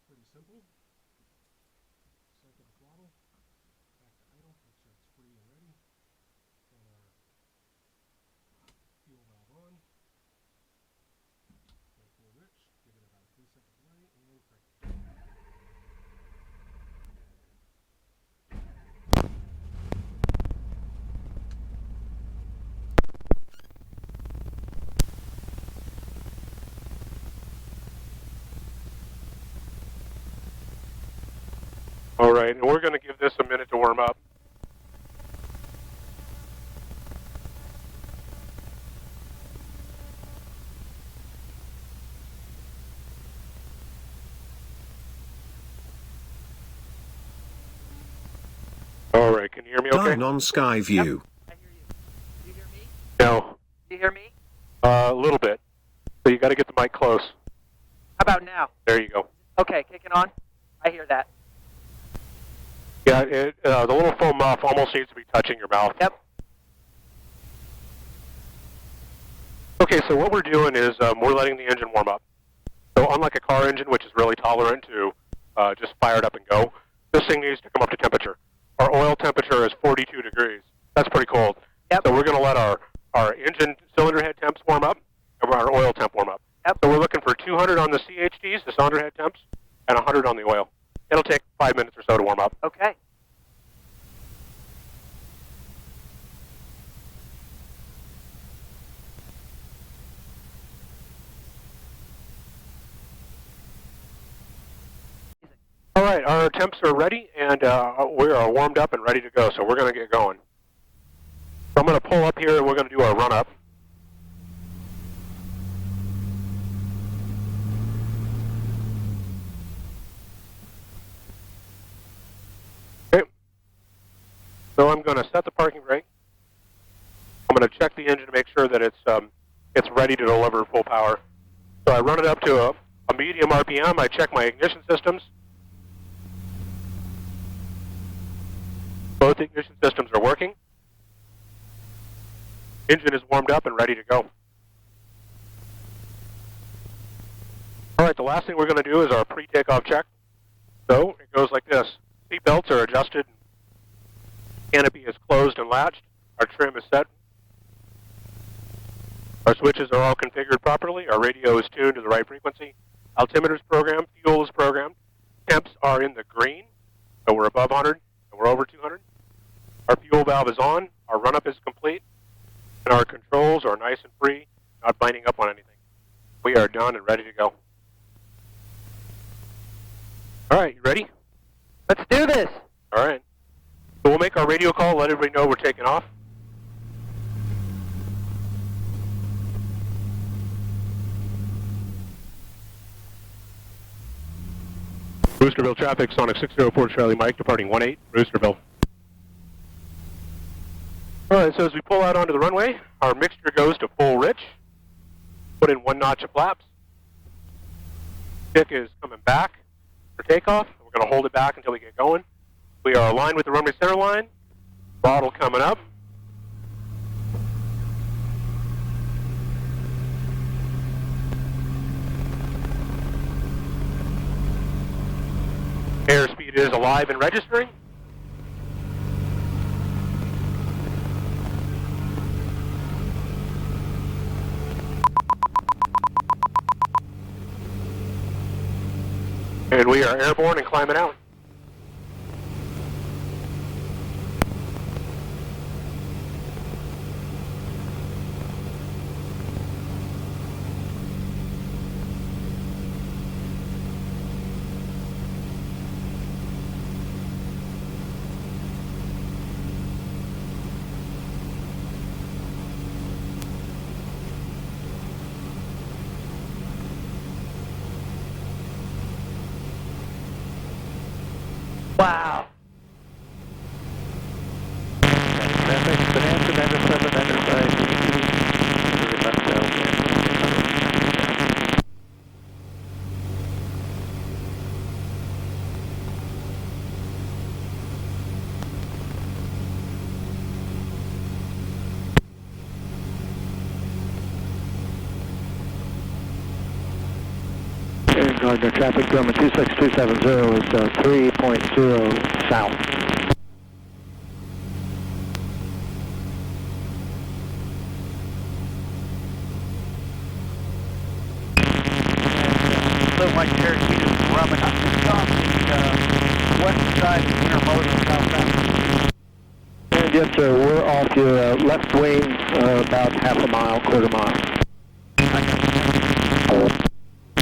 Pretty simple. Cycle the throttle, back to idle, make sure it's free and ready. Turn our fuel valve on. Go full rich, give it about a 3-second delay, and crank it. All right, and we're going to give this a minute to warm up. All right, can you hear me okay? Dynon Skyview. Yep, I hear you. Do you hear me? No. Do you hear me? A little bit. So you got to get the mic close. How about now? There you go. Okay, kicking on. I hear that. Yeah, the little foam muff almost seems to be touching your mouth. Yep. Okay, so what we're doing is we're letting the engine warm up. So unlike a car engine, which is really tolerant to just fire it up and go, this thing needs to come up to temperature. Our oil temperature is 42 degrees. That's pretty cold. Yep. So we're going to let our engine cylinder head temps warm up and our oil temp warm up. Yep. So we're looking for 200 on the CHDs, the cylinder head temps, and 100 on the oil. It'll take 5 minutes or so to warm up. Okay. All right, our temps are ready, and we are warmed up and ready to go, so we're going to get going. So I'm going to pull up here, and we're going to do our run-up. Okay. So I'm going to set the parking brake. I'm going to check the engine to make sure that it's ready to deliver full power. So I run it up to a medium RPM. I check my ignition systems. Both ignition systems are working. Engine is warmed up and ready to go. All right, the last thing we're going to do is our pre-takeoff check. So it goes like this. Seat belts are adjusted. Canopy is closed and latched. Our trim is set. Our switches are all configured properly. Our radio is tuned to the right frequency. Altimeter is programmed. Fuel is programmed. Temps are in the green, so we're above 100 and we're over 200. Our fuel valve is on. Our run-up is complete. And our controls are nice and free, not binding up on anything. We are done and ready to go. All right, you ready? Let's do this. All right. So we'll make our radio call, let everybody know we're taking off. Roosterville traffic, Sonic 604 Charlie Mike, departing 18, Roosterville. All right, so as we pull out onto the runway, our mixture goes to full rich. Put in 1 notch of flaps. Stick is coming back for takeoff. We're going to hold it back until we get going. We are aligned with the runway center line. Throttle coming up. Airspeed is alive and registering. And we are airborne and climbing out. Wow. Gardner, traffic Grumman 26270 is 3.0 south. Look like Cherokee is rubbing up just off the west side of Intermodal southbound. And yes, sir, we're off your left wing about half a mile, quarter mile.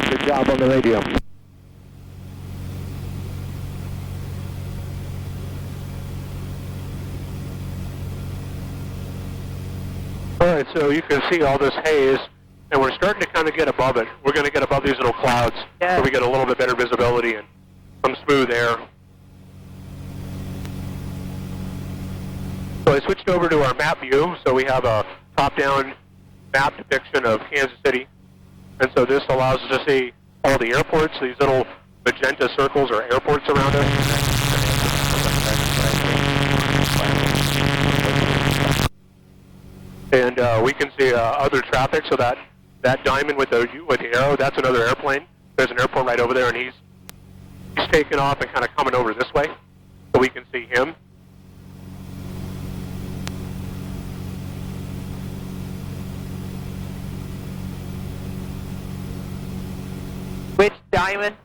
Good job on the radio. All right, so you can see all this haze, and we're starting to kind of get above it. We're going to get above these little clouds, Yeah. so we get a little bit better visibility and some smooth air. So I switched over to our map view, so we have a top-down map depiction of Kansas City. And so this allows us to see all the airports. These little magenta circles are airports around us. And we can see other traffic, so that diamond with the arrow, that's another airplane. There's an airport right over there, and he's taking off and kind of coming over this way, so we can see him. Which diamond?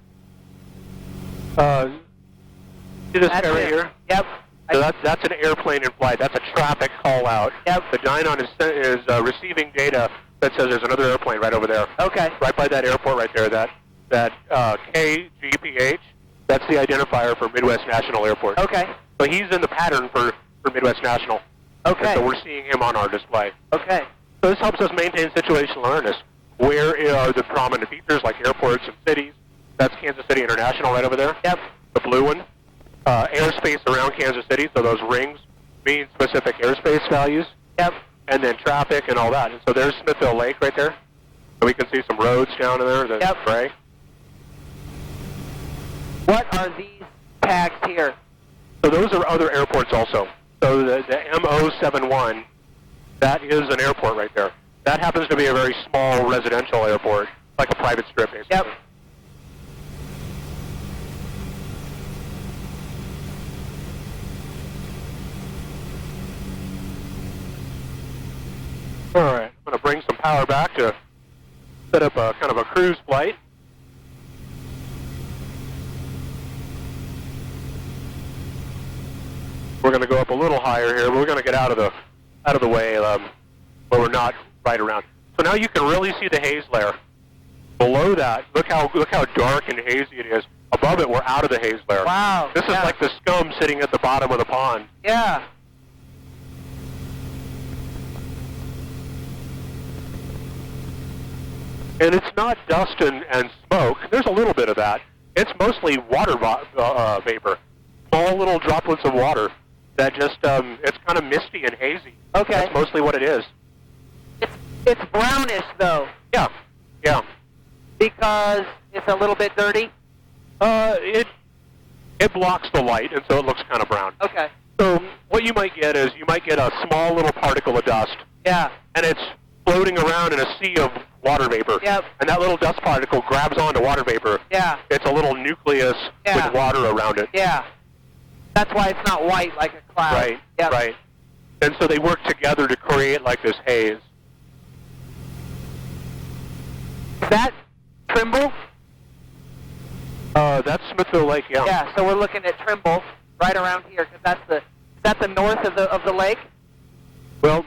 See this That's area it. here? Yep. So that's an airplane in flight. That's a traffic call out. Yep. The Dynon is receiving data that says there's another airplane right over there. Okay. Right by that airport right there, that KGPH, that's the identifier for Midwest National Airport. Okay. So he's in the pattern for Midwest National. Okay. And so we're seeing him on our display. Okay. So this helps us maintain situational awareness. Where are the prominent features like airports and cities? That's Kansas City International right over there. Yep. The blue one. Airspace around Kansas City, so those rings mean specific airspace values. Yep. And then traffic and all that. And so there's Smithville Lake right there. And we can see some roads down in there that's Yep. gray. What are these tags here? So those are other airports also. So the MO71, that is an airport right there. That happens to be a very small residential airport, like a private strip, basically. Yep. All right, I'm going to bring some power back to set up a kind of a cruise flight. We're going to go up a little higher here, but we're going to get out of the way where we're not right around. So now you can really see the haze layer. Below that, look how dark and hazy it is. Above it, we're out of the haze layer. Wow. This is yeah. like the scum sitting at the bottom of the pond. Yeah. And it's not dust and smoke. There's a little bit of that. It's mostly water vapor. Small little droplets of water that just, it's kind of misty and hazy. Okay. That's mostly what it is. It's brownish though, Yeah, yeah. because it's a little bit dirty. It blocks the light, and so it looks kind of brown. Okay. So what you might get is you might get a small little particle of dust, Yeah. and it's floating around in a sea of water vapor. Yep. And that little dust particle grabs onto water vapor. Yeah. It's a little nucleus Yeah. with water around it. Yeah. That's why it's not white like a cloud. Right, Yep. right. And so they work together to create like this haze. Is that Trimble? That's Smithville Lake, yeah. Yeah. So we're looking at Trimble right around here because is that the north of the lake? Well,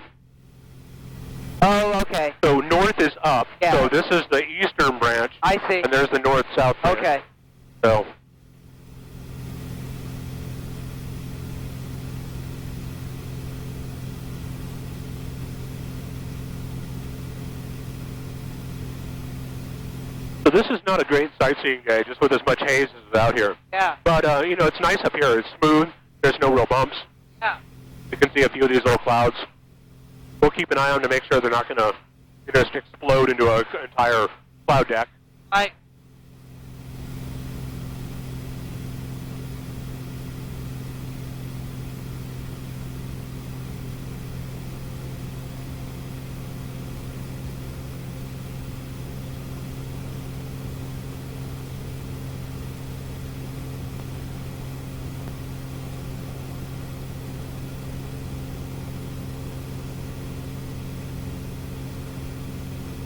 Oh, okay. so north is up. Yeah. So this is the eastern branch, I see. and there's the north-south branch. Okay. So this is not a great sightseeing day, just with as much haze as is out here. Yeah. But, it's nice up here. It's smooth. There's no real bumps. Yeah. You can see a few of these little clouds. We'll keep an eye on to make sure they're not going to just explode into an entire cloud deck. I.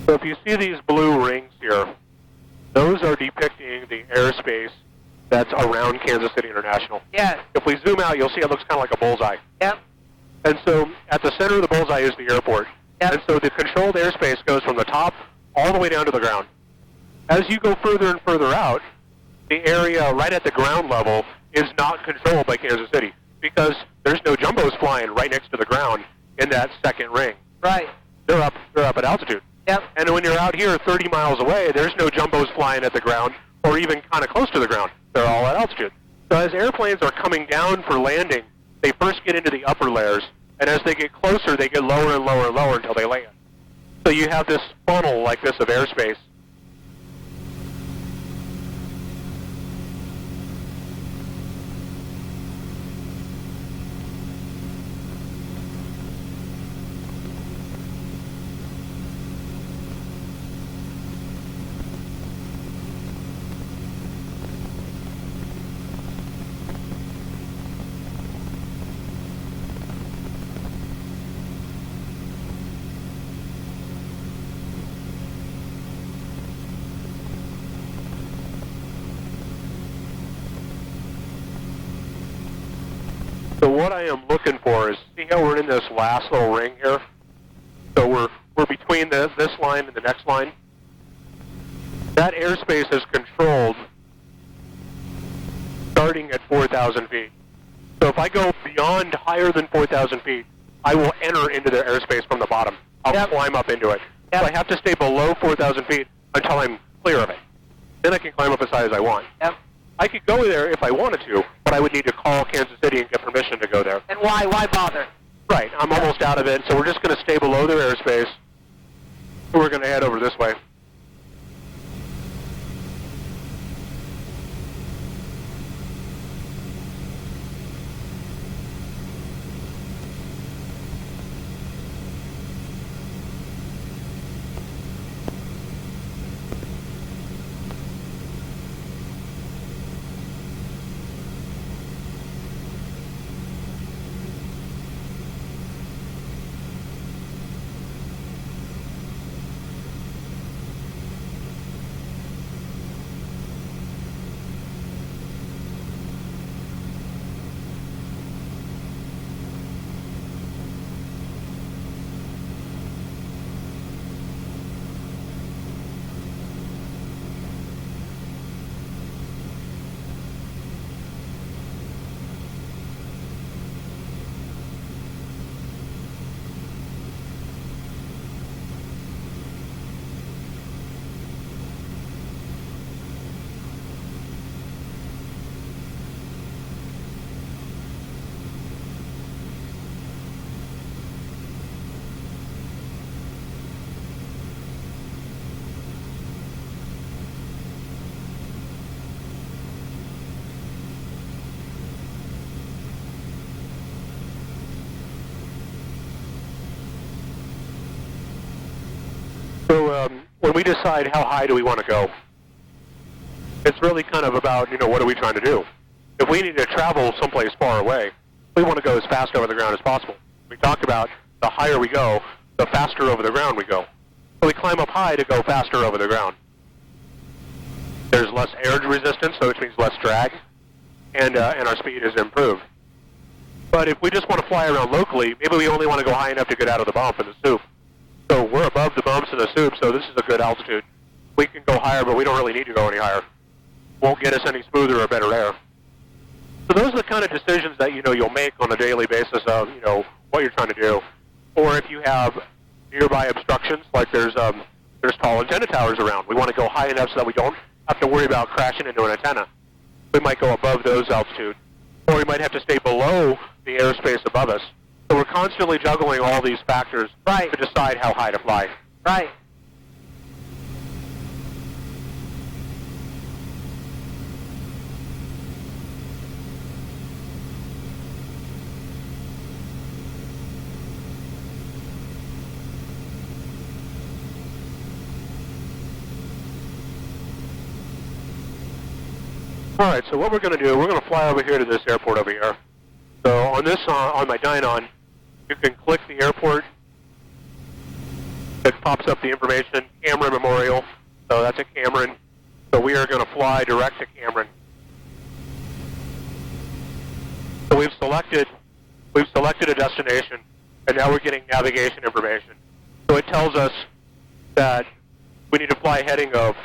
So if you see these blue rings here, those are depicting the airspace that's around Kansas City International. Yes. If we zoom out, you'll see it looks kind of like a bullseye. Yep. And so at the center of the bullseye is the airport. Yep. And so the controlled airspace goes from the top all the way down to the ground. As you go further and further out, the area right at the ground level is not controlled by Kansas City because there's no jumbos flying right next to the ground in that second ring. Right. They're up at altitude. Yep. And when you're out here 30 miles away, there's no jumbos flying at the ground or even kind of close to the ground. They're all at altitude. So as airplanes are coming down for landing, they first get into the upper layers, and as they get closer, they get lower and lower and lower until they land. So you have this funnel like this of airspace. So what I am looking for is, see how we're in this last little ring here? So we're between this line and the next line. That airspace is controlled starting at 4,000 feet. So if I go beyond higher than 4,000 feet, I will enter into the airspace from the bottom. I'll climb up into it. Yep. So I have to stay below 4,000 feet until I'm clear of it. Then I can climb up as high as I want. Yep. I could go there if I wanted to, but I would need to call Kansas City and get permission to go there. And why? Why bother? Right, I'm almost out of it, so we're just going to stay below their airspace. We're going to head over this way. So when we decide how high do we want to go, it's really kind of about, what are we trying to do? If we need to travel someplace far away, we want to go as fast over the ground as possible. We talked about the higher we go, the faster over the ground we go. So we climb up high to go faster over the ground. There's less air resistance, so which means less drag, and our speed is improved. But if we just want to fly around locally, maybe we only want to go high enough to get out of the bump and the soup. So we're above the bumps and the soup, so this is a good altitude. We can go higher, but we don't really need to go any higher. Won't get us any smoother or better air. So those are the kind of decisions that you'll make on a daily basis of what you're trying to do. Or if you have nearby obstructions, like there's tall antenna towers around, we want to go high enough so that we don't have to worry about crashing into an antenna. We might go above those altitude, or we might have to stay below the airspace above us. So we're constantly juggling all these factors to decide how high to fly. Right. All right, so what we're going to do, we're going to fly over here to this airport over here. So on this, on my Dynon, you can click the airport, It pops up the information, Cameron Memorial. So that's at Cameron. So we are going to fly direct to Cameron. So we've selected a destination, and now we're getting navigation information. So it tells us that we need to fly a heading of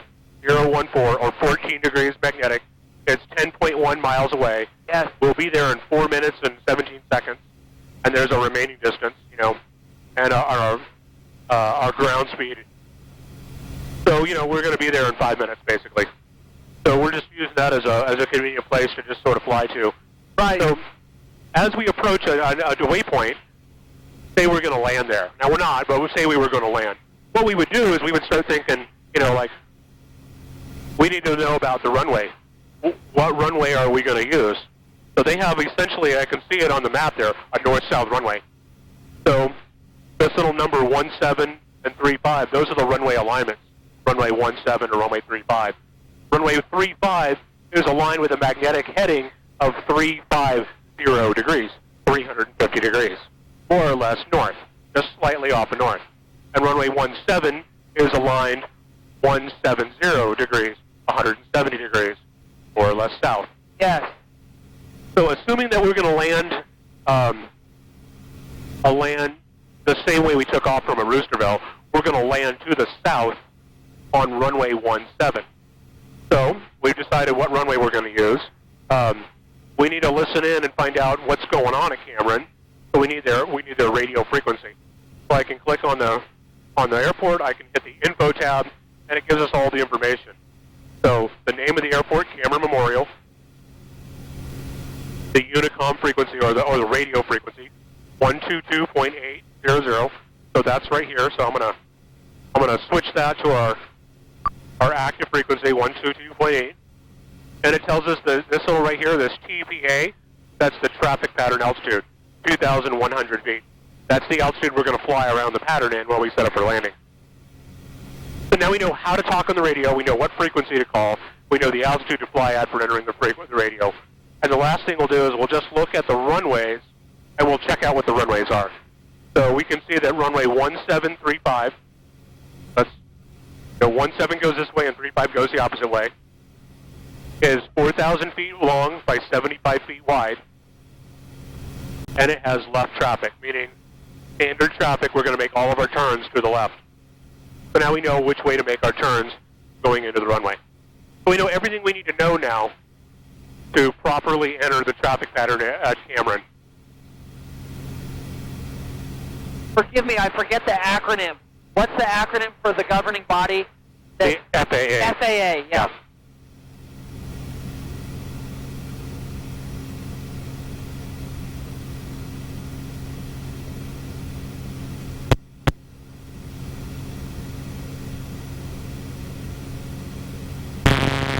014 or 14 degrees magnetic. It's 10.1 miles away. Yes. We'll be there in 4 minutes and 17 seconds, and there's a remaining distance, and our ground speed. So, we're going to be there in 5 minutes, basically. So we're just using that as a convenient place to just sort of fly to. Right. So as we approach a waypoint, say we're going to land there. Now, we're not, but we'll say we were going to land. What we would do is we would start thinking, we need to know about the runway. What runway are we going to use? So they have essentially, I can see it on the map there, a north-south runway. So this little number 17 and 35, those are the runway alignments. Runway 17 or runway 35. Runway 35 is aligned with a magnetic heading of 350 degrees, 350 degrees, more or less north, just slightly off of north. And runway 17 is aligned 170 degrees, 170 degrees, more or less south. Yes. So assuming that we're going to land the same way we took off from a Roosterville, we're going to land to the south on runway 17. So we've decided what runway we're going to use. We need to listen in and find out what's going on at Cameron. So we need their radio frequency. So I can click on the airport. I can hit the info tab, and it gives us all the information. So the name of the airport, Cameron Memorial. The Unicom frequency or the radio frequency, 122.800. So that's right here. So I'm gonna switch that to our active frequency, 122.8, and it tells us that this little right here, this TPA, that's the traffic pattern altitude, 2,100 feet. That's the altitude we're going to fly around the pattern in while we set up for landing. So now we know how to talk on the radio. We know what frequency to call. We know the altitude to fly at for entering the radio. And the last thing we'll do is we'll just look at the runways, and we'll check out what the runways are. So we can see that runway 1735, that's 17 goes this way and 35 goes the opposite way, is 4,000 feet long by 75 feet wide, and it has left traffic, meaning standard traffic. We're going to make all of our turns to the left. So now we know which way to make our turns going into the runway. So we know everything we need to know now to properly enter the traffic pattern at Cameron. Forgive me, I forget the acronym. What's the acronym for the governing body? The FAA. FAA, yeah.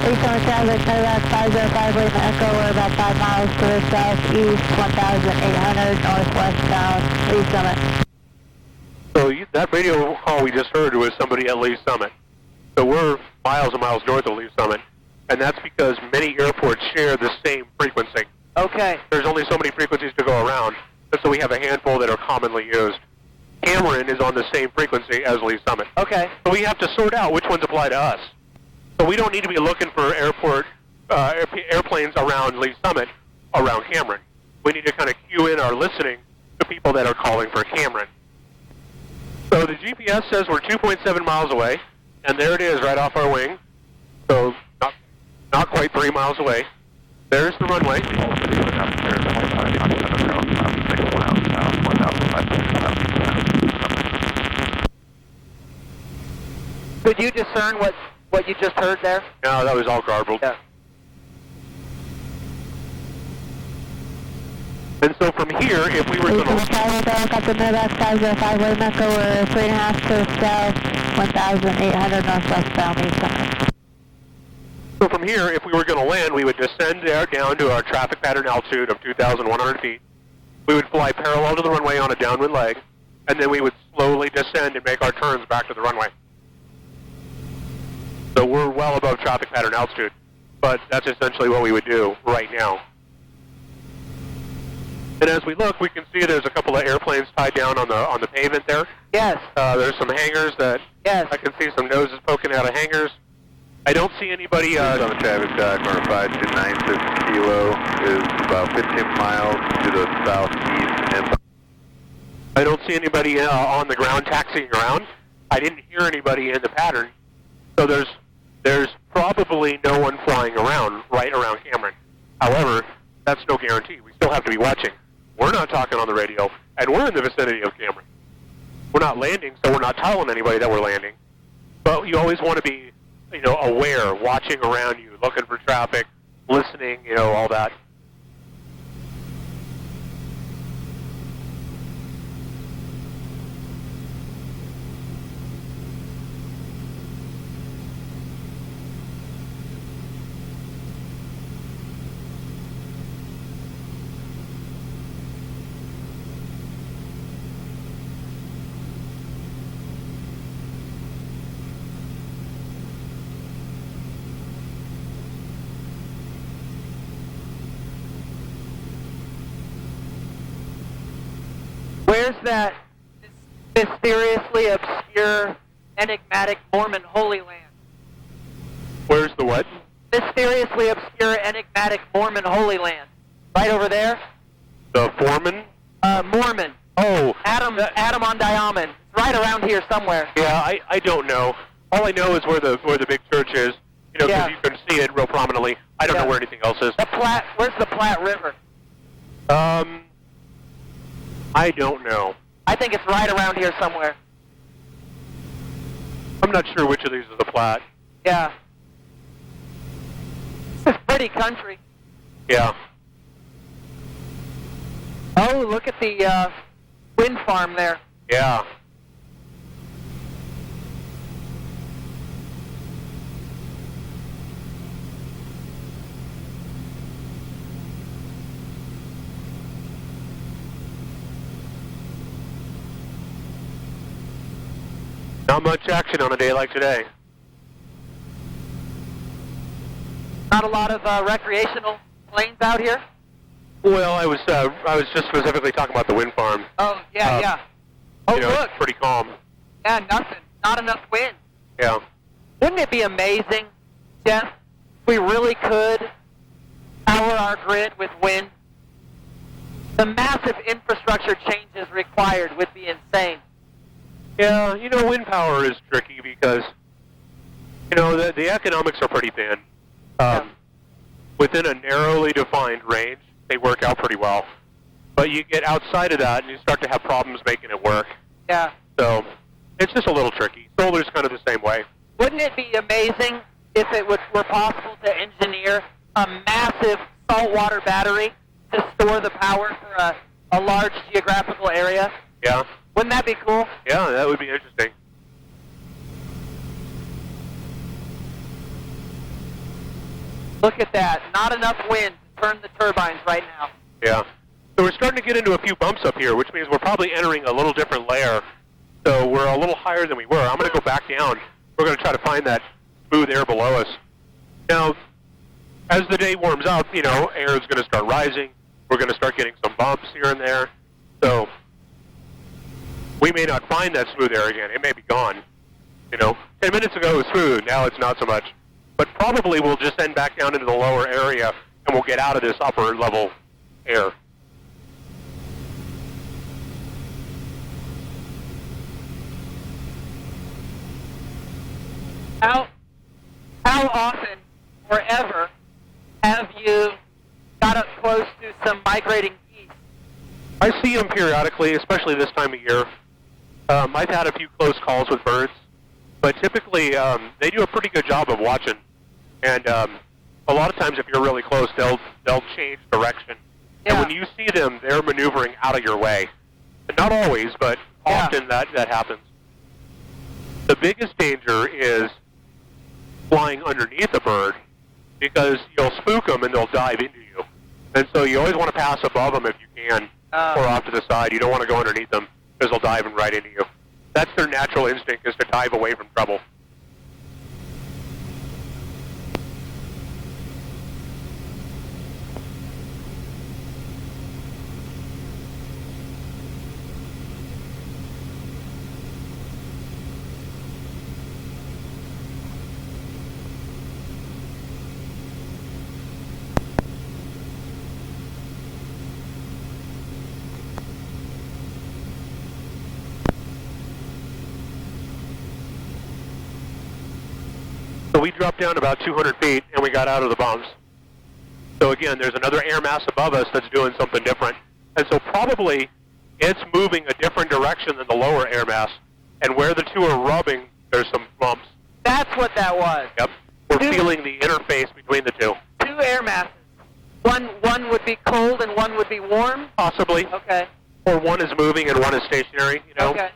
Eastern traffic, Cadillac 505 Lima Echo, we're about 5 miles to the southeast, 1,800 northwest bound, Lee Summit. So that radio call we just heard was somebody at Lee Summit. So we're miles and miles north of Lee Summit, and that's because many airports share the same frequency. Okay. There's only so many frequencies to go around, and so we have a handful that are commonly used. Cameron is on the same frequency as Lee Summit. Okay. So we have to sort out which ones apply to us. So we don't need to be looking for airplanes around Lee Summit around Cameron. We need to kind of cue in our listening to people that are calling for Cameron. So the GPS says we're 2.7 miles away, and there it is right off our wing. So not quite 3 miles away. There's the runway. Could you discern what you just heard there? No, that was all garbled. Yeah. And so from here, if we were going to... Captain Novak 505 Lima Echo, we're 3.5 to the south, 1,800 northwest bound, Lee Summit. So from here, if we were going to land, we would descend there down to our traffic pattern altitude of 2,100 feet. We would fly parallel to the runway on a downwind leg, and then we would slowly descend and make our turns back to the runway. So we're well above traffic pattern altitude, but that's essentially what we would do right now. And as we look, we can see there's a couple of airplanes tied down on the pavement there. Yes. There's some hangars that Yes. I can see some noses poking out of hangars. I don't see anybody. On the traffic corner 5296 Kilo is about 15 miles to the southeast. And I don't see anybody on the ground taxiing around. I didn't hear anybody in the pattern, so there's probably no one flying around right around Cameron. However, that's no guarantee. We still have to be watching. We're not talking on the radio, and we're in the vicinity of Cameron. We're not landing, so we're not telling anybody that we're landing. But you always want to be, aware, watching around you, looking for traffic, listening, all that. Where's that mysteriously obscure, enigmatic Mormon Holy Land? Where's the what? Mysteriously obscure, enigmatic Mormon Holy Land. Right over there? The foreman? Mormon. Oh. Adam on Diamond. Right around here somewhere. Yeah, I don't know. All I know is where the big church is, because Yeah. you can see it real prominently. I don't Yeah. know where anything else is. Where's the Platte River? I don't know. I think it's right around here somewhere. I'm not sure which of these is the Platte. Yeah. It's pretty country. Yeah. Oh, look at the wind farm there. Yeah. Not much action on a day like today. Not a lot of recreational planes out here? Well, I was just specifically talking about the wind farm. Oh, yeah, yeah. Oh, look. It's pretty calm. Yeah, nothing. Not enough wind. Yeah. Wouldn't it be amazing, Jeff, if we really could power our grid with wind? The massive infrastructure changes required would be insane. Yeah, wind power is tricky because, the economics are pretty thin. Within a narrowly defined range, they work out pretty well. But you get outside of that and you start to have problems making it work. Yeah. So it's just a little tricky. Solar's kind of the same way. Wouldn't it be amazing if it were possible to engineer a massive saltwater battery to store the power for a large geographical area? Yeah. Wouldn't that be cool? Yeah, that would be interesting. Look at that. Not enough wind to turn the turbines right now. Yeah. So we're starting to get into a few bumps up here, which means we're probably entering a little different layer. So we're a little higher than we were. I'm going to go back down. We're going to try to find that smooth air below us. Now, as the day warms up, air is going to start rising. We're going to start getting some bumps here and there. So we may not find that smooth air again. It may be gone. 10 minutes ago it was smooth. Now it's not so much. But probably we'll just end back down into the lower area, and we'll get out of this upper level air. How often or ever have you got up close to some migrating geese? I see them periodically, especially this time of year. I've had a few close calls with birds, but typically they do a pretty good job of watching. And a lot of times, if you're really close, they'll change direction. Yeah. And when you see them, they're maneuvering out of your way. But not always, but often that happens. The biggest danger is flying underneath a bird, because you'll spook them and they'll dive into you. And so you always want to pass above them if you can, or off to the side. You don't want to go underneath them, because they'll dive right into you. That's their natural instinct, is to dive away from trouble. So we dropped down about 200 feet, and we got out of the bumps. So again, there's another air mass above us that's doing something different. And so probably it's moving a different direction than the lower air mass. And where the two are rubbing, there's some bumps. That's what that was. Yep. We're feeling the interface between the two. Two air masses. One would be cold and one would be warm? Possibly. Okay. Or one is moving and one is stationary, you know. Okay.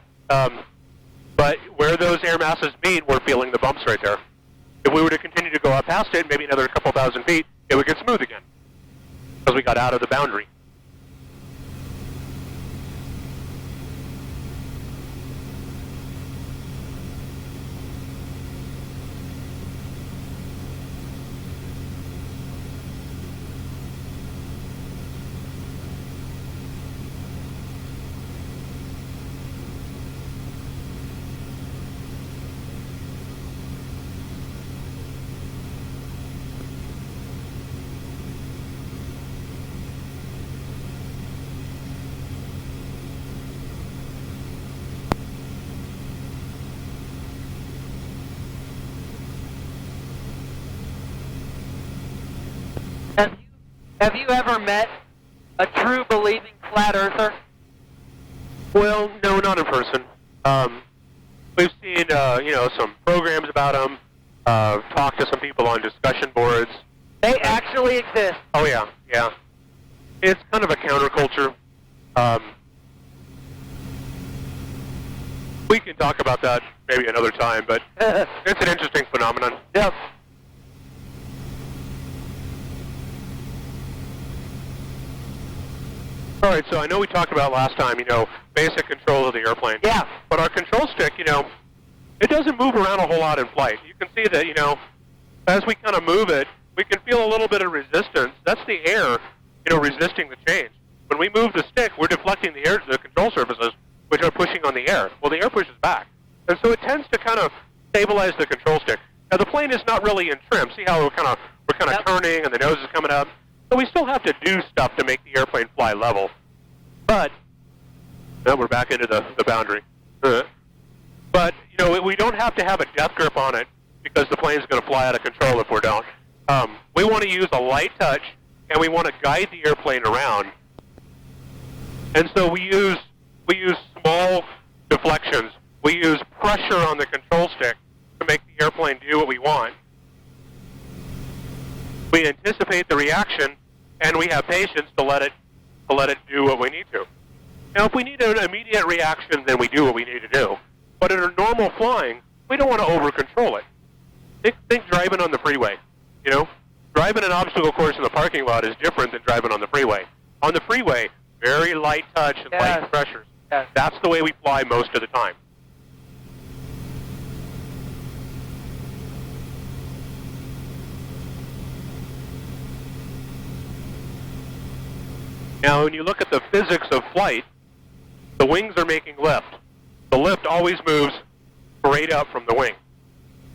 But where those air masses meet, we're feeling the bumps right there. If we were to continue to go up past it, maybe another couple thousand feet, it would get smooth again. Because we got out of the boundary. Have you ever met a true believing flat earther? Well, no, not in person. We've seen, some programs about them, talked to some people on discussion boards. They actually exist. Oh, yeah, yeah. It's kind of a counterculture. We can talk about that maybe another time, but it's an interesting phenomenon. Yep. All right, so I know we talked about last time, basic control of the airplane. Yeah. But our control stick, it doesn't move around a whole lot in flight. You can see that, as we kind of move it, we can feel a little bit of resistance. That's the air, resisting the change. When we move the stick, we're deflecting the control surfaces, which are pushing on the air. Well, the air pushes back. And so it tends to kind of stabilize the control stick. Now, the plane is not really in trim. See how we're kind of turning and the nose is coming up? So we still have to do stuff to make the airplane fly level. But, now we're back into the boundary. But, we don't have to have a death grip on it because the plane's going to fly out of control if we don't. We want to use a light touch, and we want to guide the airplane around. And so we use small deflections. We use pressure on the control stick to make the airplane do what we want. We anticipate the reaction, and we have patience to let it do what we need to. Now, if we need an immediate reaction, then we do what we need to do. But in a normal flying, we don't want to over-control it. Think driving on the freeway. Driving an obstacle course in the parking lot is different than driving on the freeway. On the freeway, very light touch and light pressures. Yes. That's the way we fly most of the time. Now, when you look at the physics of flight, the wings are making lift. The lift always moves straight up from the wing.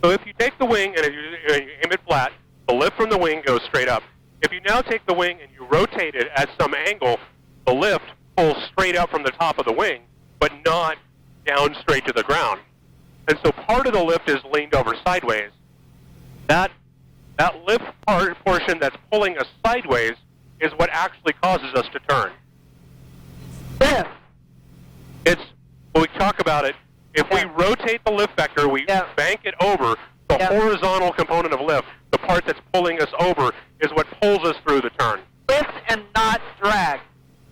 So if you take the wing and you aim it flat, the lift from the wing goes straight up. If you now take the wing and you rotate it at some angle, the lift pulls straight up from the top of the wing, but not down straight to the ground. And so part of the lift is leaned over sideways. That lift portion that's pulling us sideways is what actually causes us to turn. Yes. It's, when we talk about it, if we rotate the lift vector, we bank it over, the horizontal component of lift, the part that's pulling us over, is what pulls us through the turn. Lift and not drag.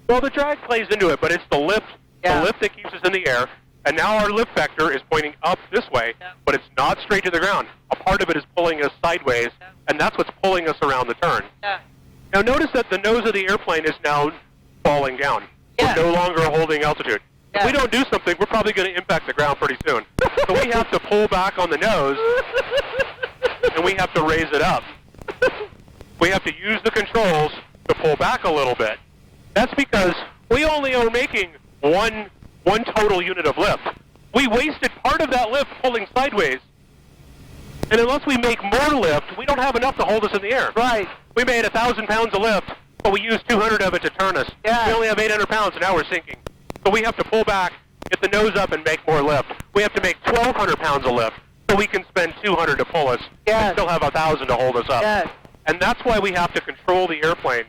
Well, the drag plays into it, but it's the lift that keeps us in the air. And now our lift vector is pointing up this way, but it's not straight to the ground. A part of it is pulling us sideways, and that's what's pulling us around the turn. Yeah. Now notice that the nose of the airplane is now falling down. Yeah. We're no longer holding altitude. If we don't do something, we're probably going to impact the ground pretty soon. So we have to pull back on the nose, and we have to raise it up. We have to use the controls to pull back a little bit. That's because we only are making one total unit of lift. We wasted part of that lift pulling sideways. And unless we make more lift, we don't have enough to hold us in the air. Right. We made 1,000 pounds of lift, but we used 200 of it to turn us. Yeah. We only have 800 pounds, and now we're sinking. So we have to pull back, get the nose up, and make more lift. We have to make 1,200 pounds of lift. so we can spend 200 to pull us Yes. and still have 1,000 to hold us up. Yes. And that's why we have to control the airplane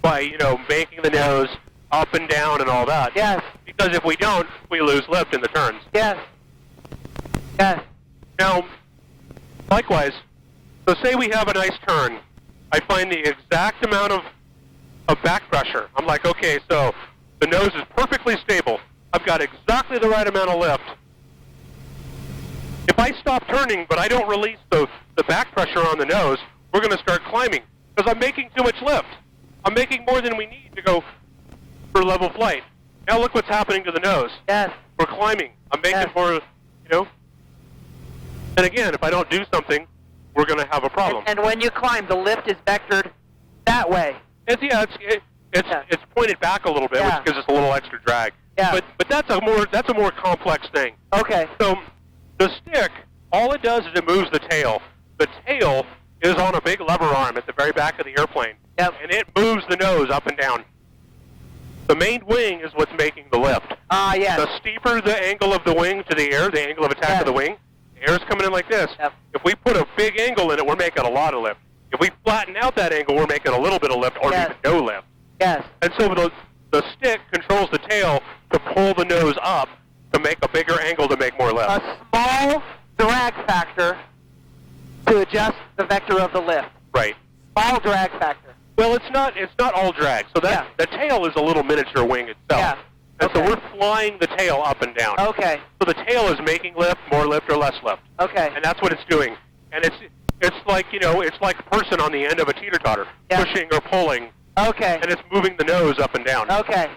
by, making the nose up and down and all that. Yes. Because if we don't, we lose lift in the turns. Yes. Yes. Now, likewise, so say we have a nice turn. I find the exact amount of back pressure. I'm like, okay, so the nose is perfectly stable. I've got exactly the right amount of lift. If I stop turning, but I don't release the back pressure on the nose, we're going to start climbing because I'm making too much lift. I'm making more than we need to go for level flight. Now look what's happening to the nose. Yes. We're climbing. I'm making Yes. more, And again, if I don't do something, we're going to have a problem. And when you climb, the lift is vectored that way. It's pointed back a little bit, Yeah. which gives us a little extra drag. Yeah. But that's a more complex thing. Okay. So the stick, all it does is it moves the tail. The tail is on a big lever arm at the very back of the airplane. Yep. And it moves the nose up and down. The main wing is what's making the lift. Yes. The steeper the angle of the wing to the air, the angle of attack Yes. of the wing, the air's coming in like this. Yep. If we put a big angle in it, we're making a lot of lift. If we flatten out that angle, we're making a little bit of lift or Yes. even no lift. Yes. And so the stick controls the tail to pull the nose up to make a bigger angle to make more lift. A small drag factor to adjust the vector of the lift. Right. Small drag factor. Well, it's not all drag. So Yeah. the tail is a little miniature wing itself. Yeah. And so Okay. we're flying the tail up and down. Okay. So the tail is making lift, more lift, or less lift. Okay. And that's what it's doing. And it's like, it's like a person on the end of a teeter-totter, Yeah. pushing or pulling, Okay. and it's moving the nose up and down. Okay.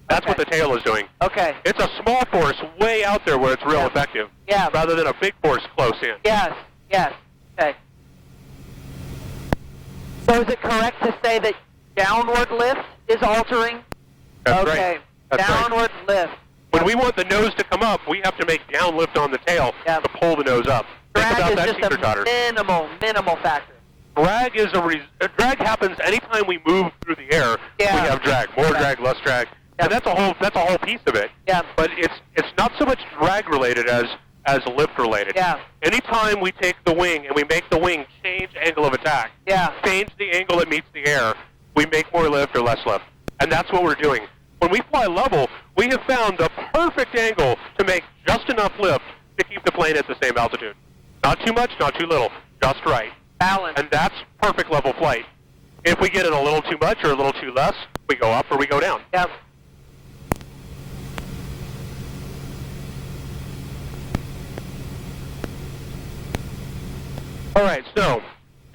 That's what Okay. the tail is doing. Okay. It's a small force way out there where it's real Yeah. effective, Yeah. rather than a big force close in. Yes. Yes. Okay. So is it correct to say that downward lift is altering? That's okay. right. That's right. Downward lift. When we want the nose to come up, we have to make down lift on the tail Yeah. to pull the nose up. Think Drag about is that just teeter-totter. a minimal factor. Drag is drag happens anytime we move through the air. Yeah. We have drag, more Yeah. drag, less drag, Yeah. and that's a whole piece of it. Yeah. But it's not so much drag related as lift related. Yeah. Anytime we take the wing and we make the wing change angle of attack, Yeah. change the angle it meets the air, we make more lift or less lift, and that's what we're doing. When we fly level, we have found the perfect angle to make just enough lift to keep the plane at the same altitude. Not too much, not too little, just right. Balance. And that's perfect level flight. If we get it a little too much or a little too less, we go up or we go down. Yep. All right, so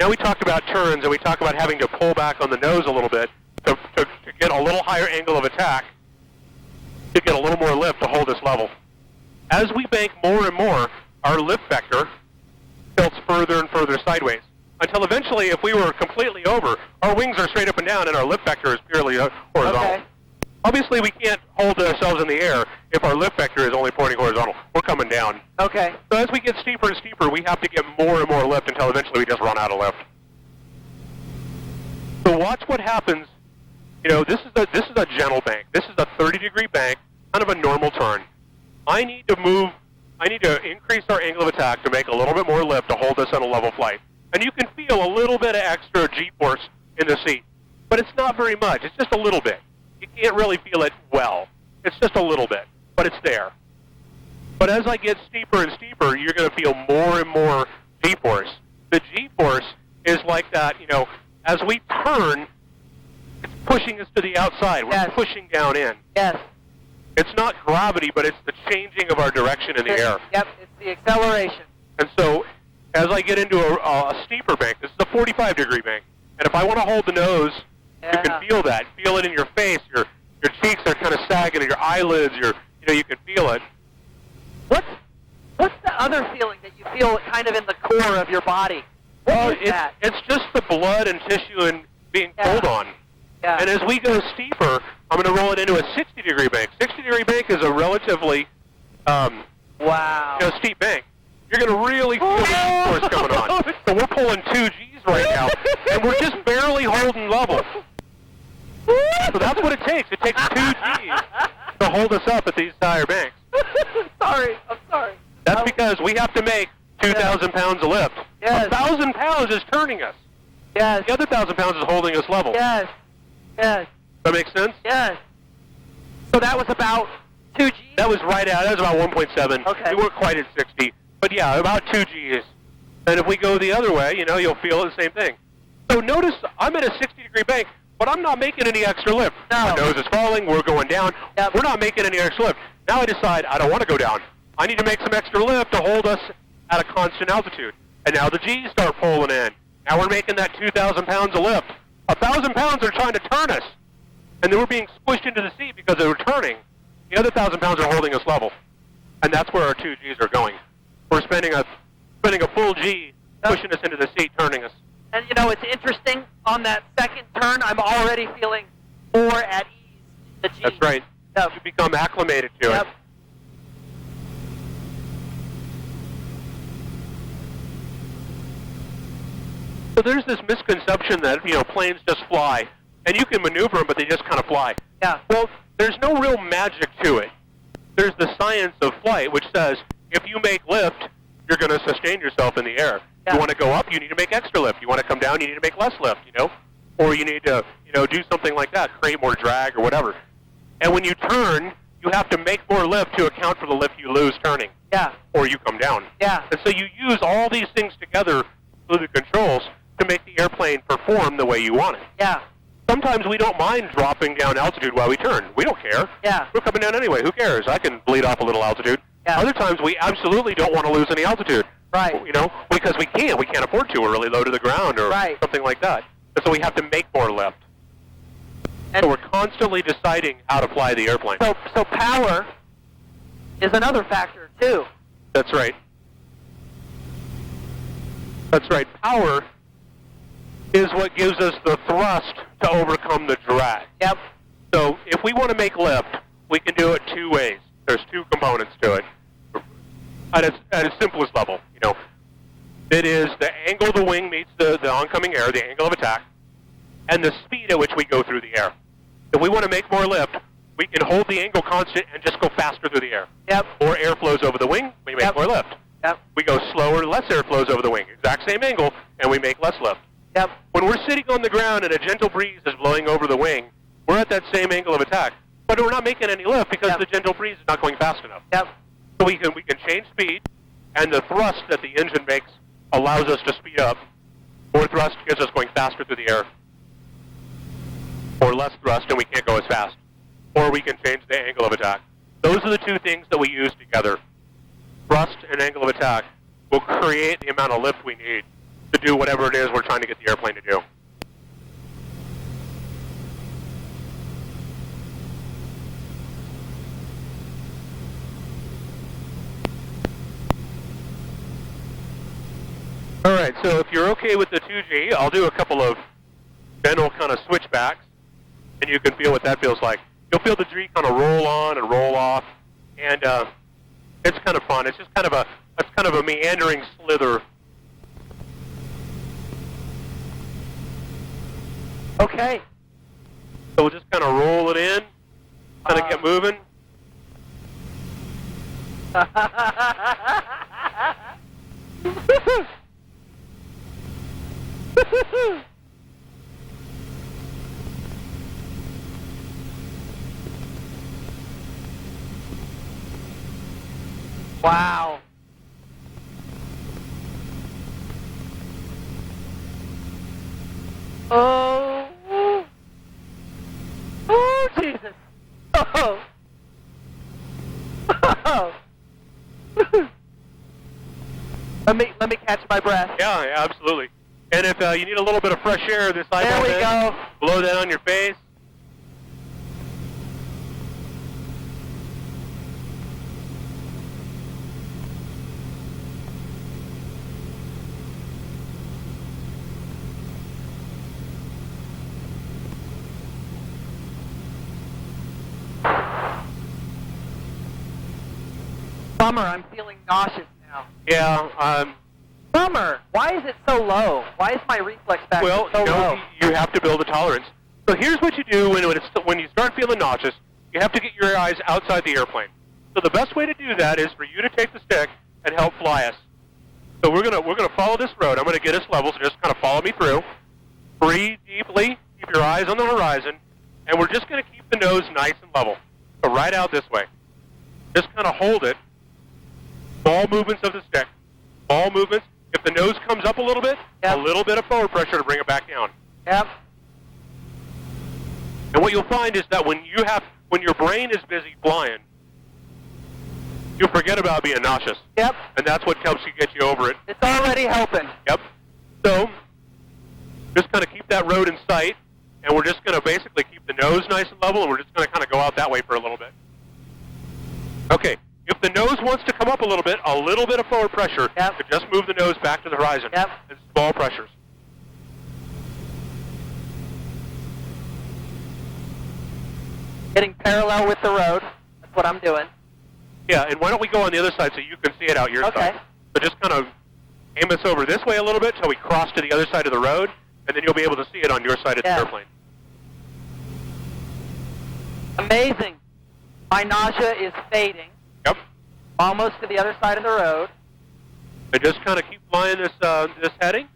now we talked about turns and we talked about having to pull back on the nose a little bit to get a little higher angle of attack, to get a little more lift to hold us level. As we bank more and more, our lift vector tilts further and further sideways, until eventually, if we were completely over, our wings are straight up and down and our lift vector is purely horizontal. Okay. Obviously, we can't hold ourselves in the air if our lift vector is only pointing horizontal. We're coming down. Okay. So as we get steeper and steeper, we have to get more and more lift until eventually we just run out of lift. So watch what happens. This is a gentle bank. This is a 30-degree bank, kind of a normal turn. I need to increase our angle of attack to make a little bit more lift to hold us on a level flight. And you can feel a little bit of extra G-force in the seat. But it's not very much. It's just a little bit. You can't really feel it well. It's just a little bit, but it's there. But as I get steeper and steeper, you're going to feel more and more G-force. The G-force is like that, as we turn, it's pushing us to the outside. We're Yes. pushing down in. Yes. It's not gravity, but it's the changing of our direction in the air. Yep. It's the acceleration. And so as I get into a steeper bank, this is a 45-degree bank, and if I want to hold the nose, you Yeah. can feel that. Feel it in your face. Your cheeks are kind of sagging, your eyelids, you can feel it. What's the other feeling that you feel kind of in the core of your body? What is that? It's just the blood and tissue and being Yeah. pulled on. Yeah. And as we go steeper, I'm going to roll it into a 60-degree bank. 60-degree bank is a relatively Wow. steep bank. You're going to really feel the G-force coming on. So we're pulling 2 G's right now, and we're just barely holding level. So that's what it takes. It takes 2 G's to hold us up at these higher banks. Sorry. I'm sorry. That's because we have to make 2,000 1,000 pounds is turning us. Yes. The other 1,000 pounds is holding us level. Yes. Yes. That makes sense? Yes. So that was about 2 Gs? That was right out. That was about 1.7. Okay. We weren't quite at 60. But yeah, about 2 Gs. And if we go the other way, you know, you'll feel the same thing. So notice I'm at a 60-degree bank, but I'm not making any extra lift. No. My nose is falling. We're going down. Yep. We're not making any extra lift. Now I decide I don't want to go down. I need to make some extra lift to hold us at a constant altitude. And now the G's start pulling in. Now we're making that 2,000 pounds of lift. 1,000 pounds are trying to turn us. And then we're being squished into the seat because they're turning. The other 1,000 pounds are holding us level. And that's where our 2 G's are going. We're spending a full G pushing us into the seat, turning us. And, you know, it's interesting. On that second turn, I'm already feeling more at ease in the G. That's right. Yep. You become acclimated to Yep. it. So there's this misconception that, you know, planes just fly. And you can maneuver them, but they just kind of fly. Yeah. Well, there's no real magic to it. There's the science of flight, which says if you make lift, you're going to sustain yourself in the air. Yeah. You want to go up, you need to make extra lift. You want to come down, you need to make less lift, you know? Or you need to, you know, do something like that, create more drag or whatever. And when you turn, you have to make more lift to account for the lift you lose turning. Yeah. Or you come down. Yeah. And so you use all these things together through the controls to make the airplane perform the way you want it. Yeah. Sometimes we don't mind dropping down altitude while we turn. We don't care. Yeah. We're coming down anyway. Who cares? I can bleed off a little altitude. Yeah. Other times we absolutely don't want to lose any altitude. Right. You know, because we can't. We can't afford to. We're really low to the ground or Right. something like that. And so we have to make more lift. And So we're constantly deciding how to fly the airplane. so power is another factor, too. That's right. That's right. Power is what gives us the thrust to overcome the drag. Yep. So if we want to make lift, we can do it 2 ways. There's 2 components to it. At its simplest level, you know, it is the angle the wing meets the oncoming air, the angle of attack, and the speed at which we go through the air. If we want to make more lift, we can hold the angle constant and just go faster through the air. Yep. More air flows over the wing, we make Yep. more lift. Yep. We go slower, less air flows over the wing. Exact same angle, and we make less lift. Yep. When we're sitting on the ground and a gentle breeze is blowing over the wing, we're at that same angle of attack, but we're not making any lift because Yep. the gentle breeze is not going fast enough. Yep. So we can change speed, and the thrust that the engine makes allows us to speed up. More thrust gets us going faster through the air. Or less thrust, and we can't go as fast. Or we can change the angle of attack. Those are the 2 things that we use together. Thrust and angle of attack will create the amount of lift we need to do whatever it is we're trying to get the airplane to do. All right, so if you're okay with the 2G, I'll do a couple of general kind of switchbacks, and you can feel what that feels like. You'll feel the G kind of roll on and roll off, and it's kind of fun. It's just kind of a meandering slither. Okay. So we'll just kind of roll it in, kind of get moving. Wow. Oh. Oh, Jesus. Oh. Oh. Let me catch my breath. Yeah, absolutely. And if you need a little bit of fresh air, this There eyeball we in, go. blow that on your face. Bummer, I'm feeling nauseous now. Yeah, Bummer. Why is it so low? Why is my reflex factor well, so low? you have to build a tolerance. So here's what you do when you start feeling nauseous. You have to get your eyes outside the airplane. So the best way to do that is for you to take the stick and help fly us. So we're gonna follow this road. I'm gonna get us level, so just kind of follow me through. Breathe deeply. Keep your eyes on the horizon, and we're just gonna keep the nose nice and level. So right out this way. Just kind of hold it. Small movements of the stick. Small movements. If the nose comes up a little bit, Yep. a little bit of forward pressure to bring it back down. Yep. And what you'll find is that when your brain is busy flying, you forget about being nauseous. Yep. And that's what helps you get you over it. It's already helping. Yep. So, just kind of keep that road in sight, and we're just going to basically keep the nose nice and level, and we're just going to kind of go out that way for a little bit. Okay. If the nose wants to come up a little bit of forward pressure, Yep. to just move the nose back to the horizon. Yep. And small pressures. Getting parallel with the road. That's what I'm doing. Yeah, and why don't we go on the other side so you can see it out your Okay. side. So just kind of aim us over this way a little bit till we cross to the other side of the road, and then you'll be able to see it on your side of the Yeah. airplane. Amazing. My nausea is fading. Yep. Almost to the other side of the road. And just kind of keep flying this this heading.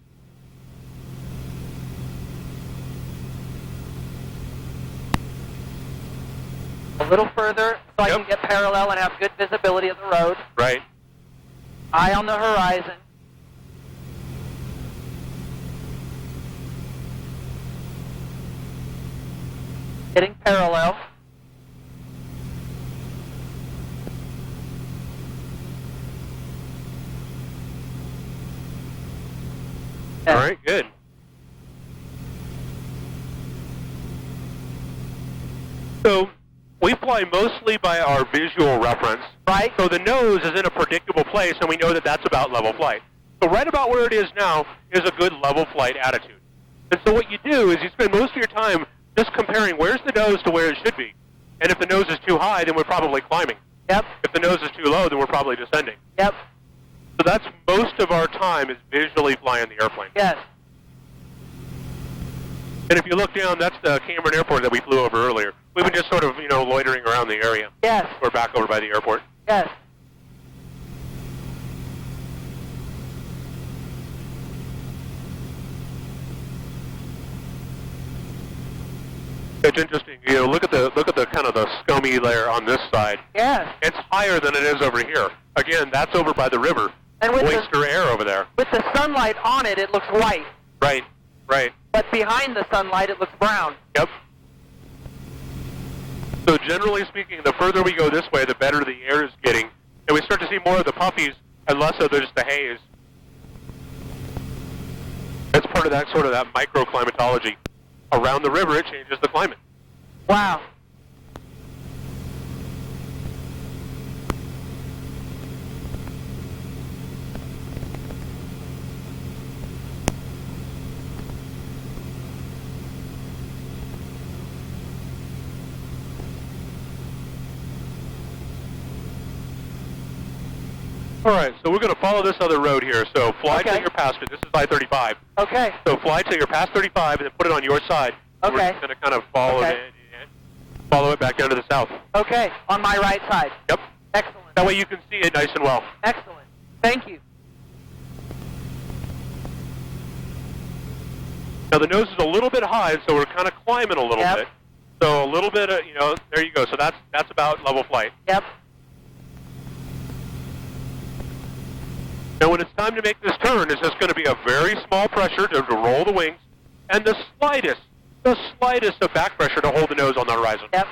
A little further so I Yep. can get parallel and have good visibility of the road. Right. Eye on the horizon. Getting parallel. All right, good. So we fly mostly by our visual reference. Right. So the nose is in a predictable place, and we know that that's about level flight. So right about where it is now is a good level flight attitude. And so what you do is you spend most of your time just comparing where's the nose to where it should be. And if the nose is too high, then we're probably climbing. Yep. If the nose is too low, then we're probably descending. Yep. So that's most of our time is visually flying the airplane. Yes. And if you look down, that's the Cameron Airport that we flew over earlier. We've been just sort of, loitering around the area. Yes. We're back over by the airport. Yes. It's interesting. Look at the kind of the scummy layer on this side. Yes. It's higher than it is over here. Again, that's over by the river. And with Oyster air over there. with the sunlight on it, it looks white. Right. Right. But behind the sunlight, it looks brown. Yep. So generally speaking, the further we go this way, the better the air is getting, and we start to see more of the puffies and less of just the haze. That's part of that sort of that microclimatology. Around the river, it changes the climate. Wow. All right, so we're going to follow this other road here. So fly till Okay. you're past it. This is I-35. Okay. So fly till you're past 35 and then put it on your side. Okay. We're just going to kind of follow Okay. it and follow it back down to the south. Okay. On my right side. Yep. Excellent. That way you can see it nice and well. Excellent. Thank you. Now the nose is a little bit high, so we're kind of climbing a little Yep. bit. So a little bit of, there you go. So that's about level flight. Yep. Now when it's time to make this turn, it's just going to be a very small pressure to roll the wings, and the slightest of back pressure to hold the nose on the horizon. Yep.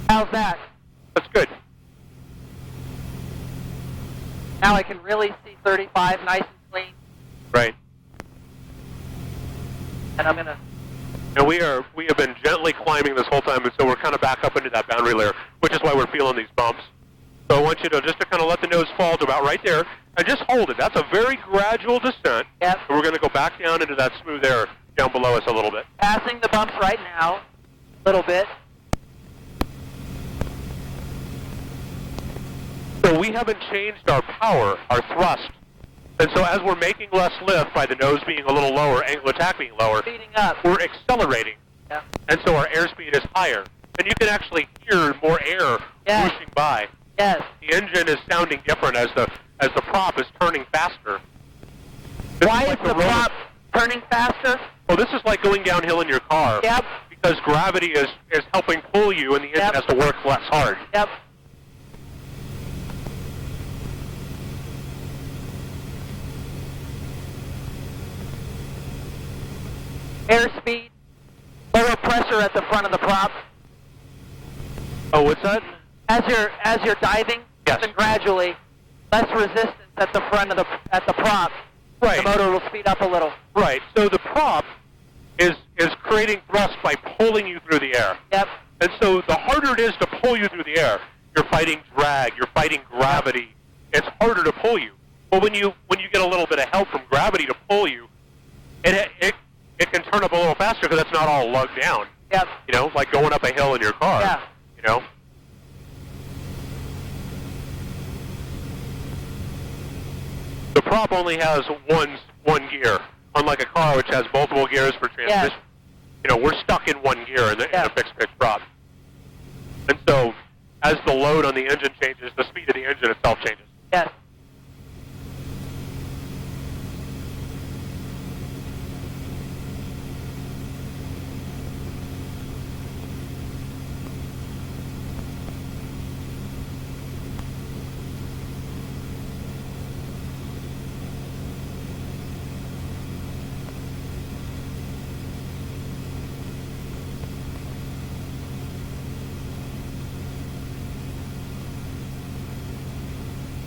How's that? That's good. Now I can really see 35 nice and clean, Right. and I'm gonna. And we have been gently climbing this whole time, and so we're kind of back up into that boundary layer, which is why we're feeling these bumps. So I want you to just to kind of let the nose fall to about right there, and just hold it. That's a very gradual descent. Yep. And we're going to go back down into that smooth air down below us a little bit. Passing the bumps right now, a little bit. So we haven't changed our power, our thrust, And so as we're making less lift by the nose being a little lower, angle of attack being lower, Speeding up. we're accelerating. Yeah. And so our airspeed is higher. And you can actually hear more air Yes. whooshing by. Yes. The engine is sounding different as the prop is turning faster. This Why is like the roller- prop turning faster? Well, this is like going downhill in your car. Yep. Because gravity is helping pull you, and the engine Yep. has to work less hard. Yep. Airspeed, lower pressure at the front of the prop. Oh, what's that? As you're diving, Yes. then gradually, less resistance at the front of the prop. Right. The motor will speed up a little. Right. So the prop is creating thrust by pulling you through the air. Yep. And so the harder it is to pull you through the air, you're fighting drag, you're fighting gravity. It's harder to pull you. But when you get a little bit of help from gravity to pull you, it can turn up a little faster because it's not all lugged down. Yep. You know, like going up a hill in your car. Yeah. You know. The prop only has one gear, unlike a car which has multiple gears for transmission. You know, we're stuck in one gear in a fixed pitch prop. And so, as the load on the engine changes, the speed of the engine itself changes. Yes.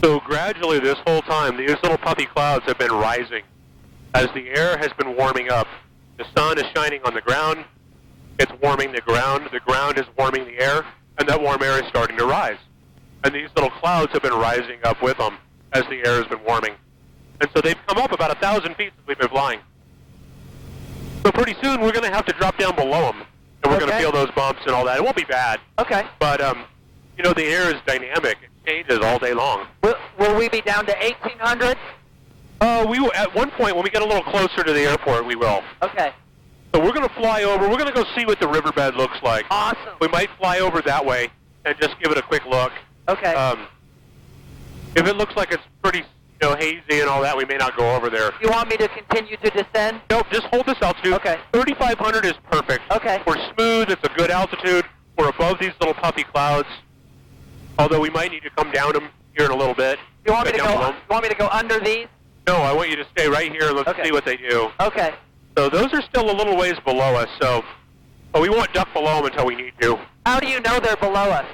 So gradually this whole time, these little puffy clouds have been rising. As the air has been warming up, the sun is shining on the ground, it's warming the ground is warming the air, and that warm air is starting to rise. And these little clouds have been rising up with them as the air has been warming. And so they've come up about 1,000 feet since we've been flying. So pretty soon we're going to have to drop down below them, and we're going to feel those bumps and all that. It won't be bad. Okay. But, you know, the air is dynamic. It changes all day long. Will we be down to 1,800? We will, at one point, when we get a little closer to the airport, we will. Okay. So we're going to fly over. We're going to go see what the riverbed looks like. Awesome. We might fly over that way and just give it a quick look. Okay. If it looks like it's pretty, hazy and all that, we may not go over there. You want me to continue to descend? Nope, just hold this altitude. Okay. 3,500 is perfect. Okay. We're smooth. It's a good altitude. We're above these little puffy clouds, although we might need to come down them here in a little bit. You want me to down go? below. You want me to go under these? No, I want you to stay right here and let's see what they do. Okay. So those are still a little ways below us, but we won't duck below them until we need to. How do you know they're below us?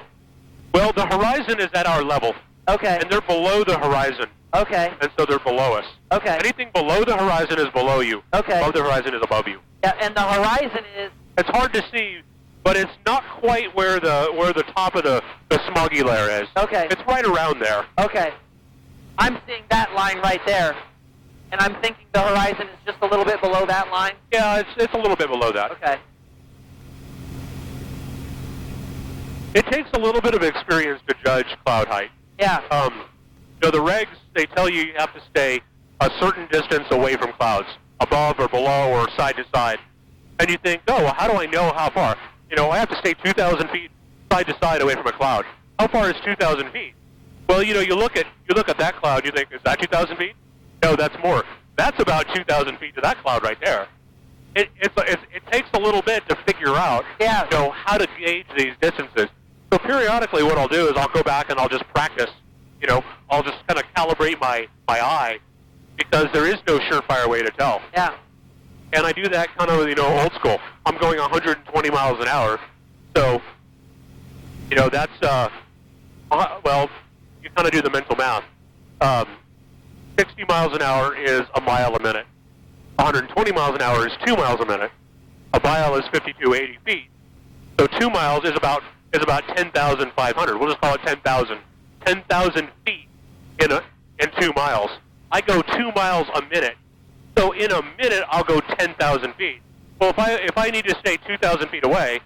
Well, the horizon is at our level, Okay. and they're below the horizon, Okay. and so they're below us. Okay. Anything below the horizon is below you. Okay. Above the horizon is above you. Yeah, and the horizon is. It's hard to see, but it's not quite where the top of the smoggy layer is. Okay. It's right around there. Okay. I'm seeing that line right there, and I'm thinking the horizon is just a little bit below that line. Yeah, it's a little bit below that. Okay. It takes a little bit of experience to judge cloud height. Yeah. The regs, they tell you have to stay a certain distance away from clouds, above or below or side to side. And you think, oh, well, how do I know how far? I have to stay 2,000 feet side to side away from a cloud. How far is 2,000 feet? Well, you look at that cloud, you think, is that 2,000 feet? No, that's more. That's about 2,000 feet to that cloud right there. It takes a little bit to figure out, how to gauge these distances. So periodically what I'll do is I'll go back and I'll just practice. I'll just kind of calibrate my eye because there is no surefire way to tell. Yeah. And I do that kind of, old school. I'm going 120 miles an hour. So, that's, well, you kind of do the mental math. 60 miles an hour is a mile a minute. 120 miles an hour is 2 miles a minute. A mile is 5,280 feet. So 2 miles is about 10,500. We'll just call it 10,000. 10,000 feet in 2 miles. I go 2 miles a minute. So in a minute, I'll go 10,000 feet. Well, if I need to stay 2,000 feet away,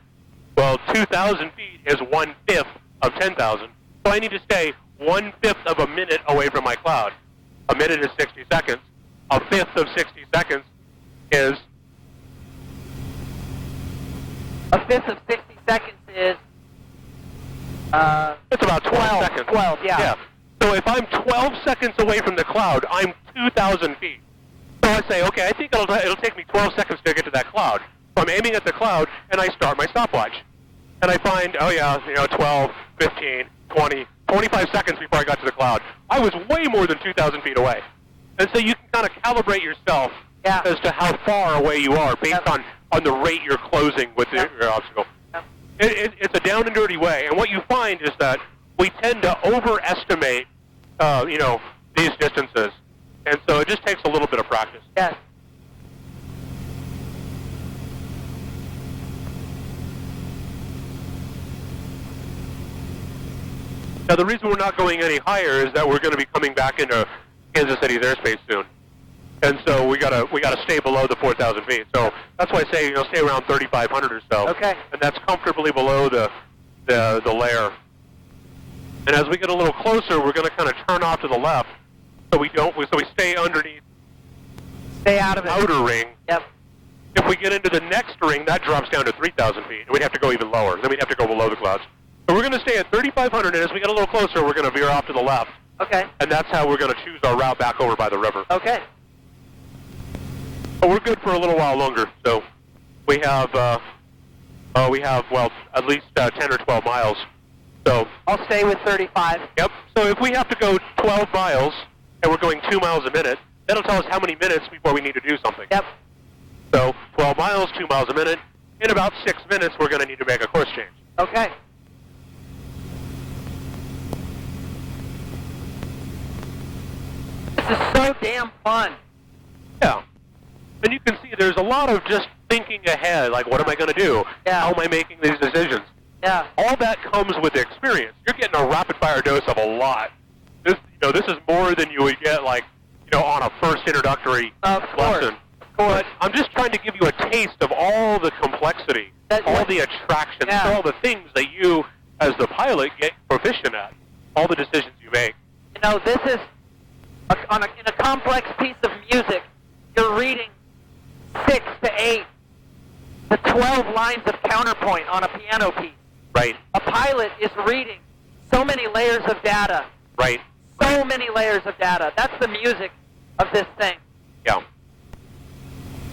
well, 2,000 feet is 1/5 of 10,000. So I need to stay 1/5 of a minute away from my cloud. a minute is 60 seconds. A fifth of 60 seconds is... A fifth of 60 seconds is... it's about 12 seconds. 12, yeah. So if I'm 12 seconds away from the cloud, I'm 2,000 feet. So I say, okay, I think it'll take me 12 seconds to get to that cloud. So I'm aiming at the cloud, and I start my stopwatch. And I find, 12, 15, 20, 25 seconds before I got to the cloud. I was way more than 2,000 feet away. And so you can kind of calibrate yourself as to how far away you are based on the rate you're closing with your obstacle. It's a down and dirty way. And what you find is that we tend to overestimate, these distances. And so it just takes a little bit of practice. Yes. Now, the reason we're not going any higher is that we're going to be coming back into Kansas City's airspace soon. And so we gotta stay below the 4,000 feet. So that's why I say, stay around 3,500 or so. Okay. And that's comfortably below the layer. And as we get a little closer, we're going to kind of turn off to the left, so we stay underneath. Stay out of it. Outer ring. Yep. If we get into the next ring, that drops down to 3,000 feet, and we'd have to go even lower. Then we'd have to go below the clouds. So we're going to stay at 3,500, and as we get a little closer, we're going to veer off to the left. Okay. And that's how we're going to choose our route back over by the river. Okay. But we're good for a little while longer. So we have at least 10 or 12 miles. So I'll stay with 35. Yep. So if we have to go 12 miles and we're going 2 miles a minute, that'll tell us how many minutes before we need to do something. Yep. So 12 miles, 2 miles a minute. In about 6 minutes, we're going to need to make a course change. Okay. This is so damn fun. Yeah. And you can see there's a lot of just thinking ahead, like what am I going to do? Yeah. How am I making these decisions? Yeah. All that comes with experience. You're getting a rapid-fire dose of a lot. This is more than you would get, on a first introductory lesson. Of course. But I'm just trying to give you a taste of all the complexity, all the attractions, all the things that you, as the pilot, get proficient at, all the decisions you make. This is, in a complex piece of music, you're reading 6 to 8 to 12 lines of counterpoint on a piano piece. Right. A pilot is reading so many layers of data. Right. So many layers of data. That's the music of this thing. Yeah.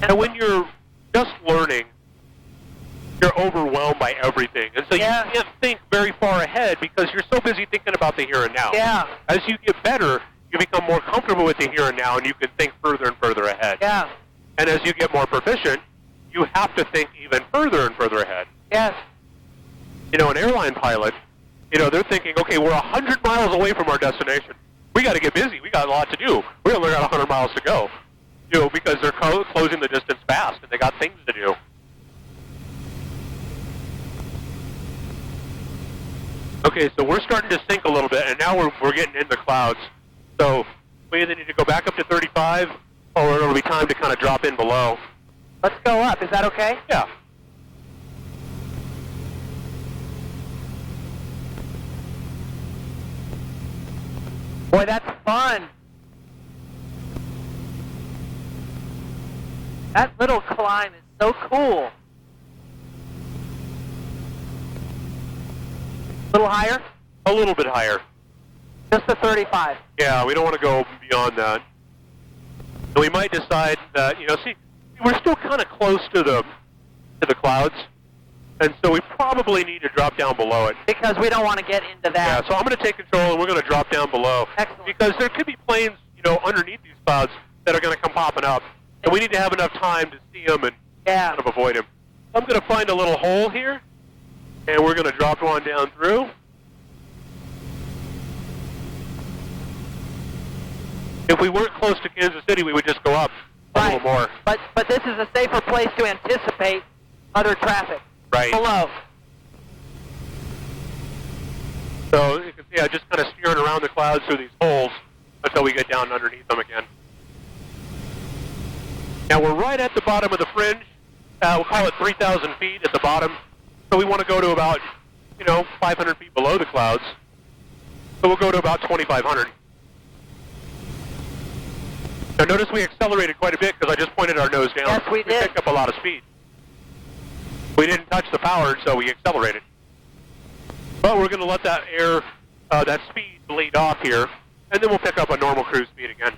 And when you're just learning, you're overwhelmed by everything. And so you can't think very far ahead because you're so busy thinking about the here and now. Yeah. As you get better, you become more comfortable with the here and now, and you can think further and further ahead. Yeah. And as you get more proficient, you have to think even further and further ahead. Yes. An airline pilot, they're thinking, okay, we're 100 miles away from our destination. We got to get busy. We got a lot to do. We only got 100 miles to go, because they're closing the distance fast and they got things to do. Okay, so we're starting to sink a little bit, and now we're getting in the clouds. So we either need to go back up to 35, or it'll be time to kind of drop in below. Let's go up. Is that okay? Yeah. Boy, that's fun. That little climb is so cool. A little higher? A little bit higher. Just the 35. Yeah, we don't want to go beyond that. And we might decide that, we're still kind of close to the clouds, and so we probably need to drop down below it. Because we don't want to get into that. Yeah, so I'm going to take control, and we're going to drop down below. Excellent. Because there could be planes, underneath these clouds that are going to come popping up, and we need to have enough time to see them and kind of avoid them. I'm going to find a little hole here, and we're going to drop one down through. If we weren't close to Kansas City, we would just go up a little more. But this is a safer place to anticipate other traffic. Right. Below. So you can see I'm just kind of steering around the clouds through these holes until we get down underneath them again. Now we're right at the bottom of the fringe. We'll call it 3,000 feet at the bottom. So we want to go to about, 500 feet below the clouds. So we'll go to about 2,500. Now notice we accelerated quite a bit because I just pointed our nose down. Yes, we did. picked up a lot of speed. We didn't touch the power, so we accelerated. But we're going to let that air, that speed bleed off here, and then we'll pick up a normal cruise speed again.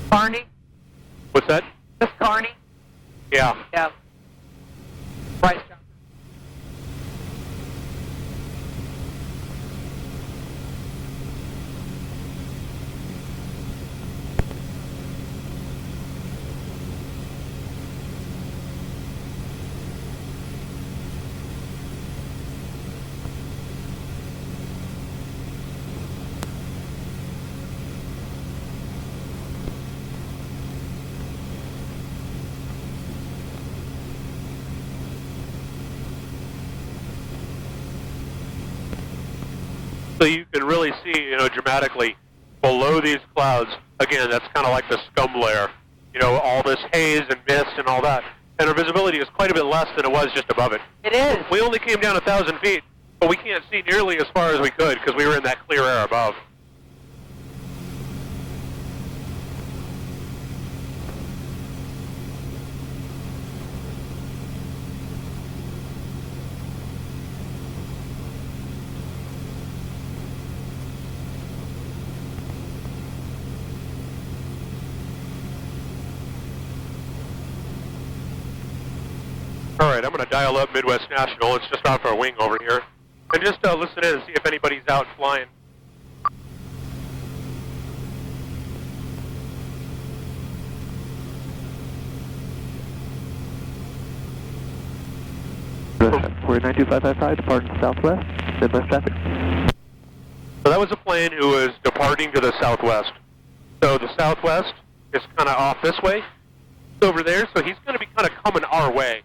Carney? What's that? This Carney? Yeah. Yeah. Bryce Johnson. So you can really see, dramatically below these clouds, again, that's kind of like the scum layer, all this haze and mist and all that. And our visibility is quite a bit less than it was just above it. It is. We only came down 1,000 feet, but we can't see nearly as far as we could because we were in that clear air above. All right, I'm going to dial up Midwest National. It's just off our wing over here. And just listen in and see if anybody's out flying. We're 92555, departing southwest, Midwest traffic. So that was a plane who was departing to the southwest. So the southwest is kind of off this way. It's over there, so he's going to be kind of coming our way.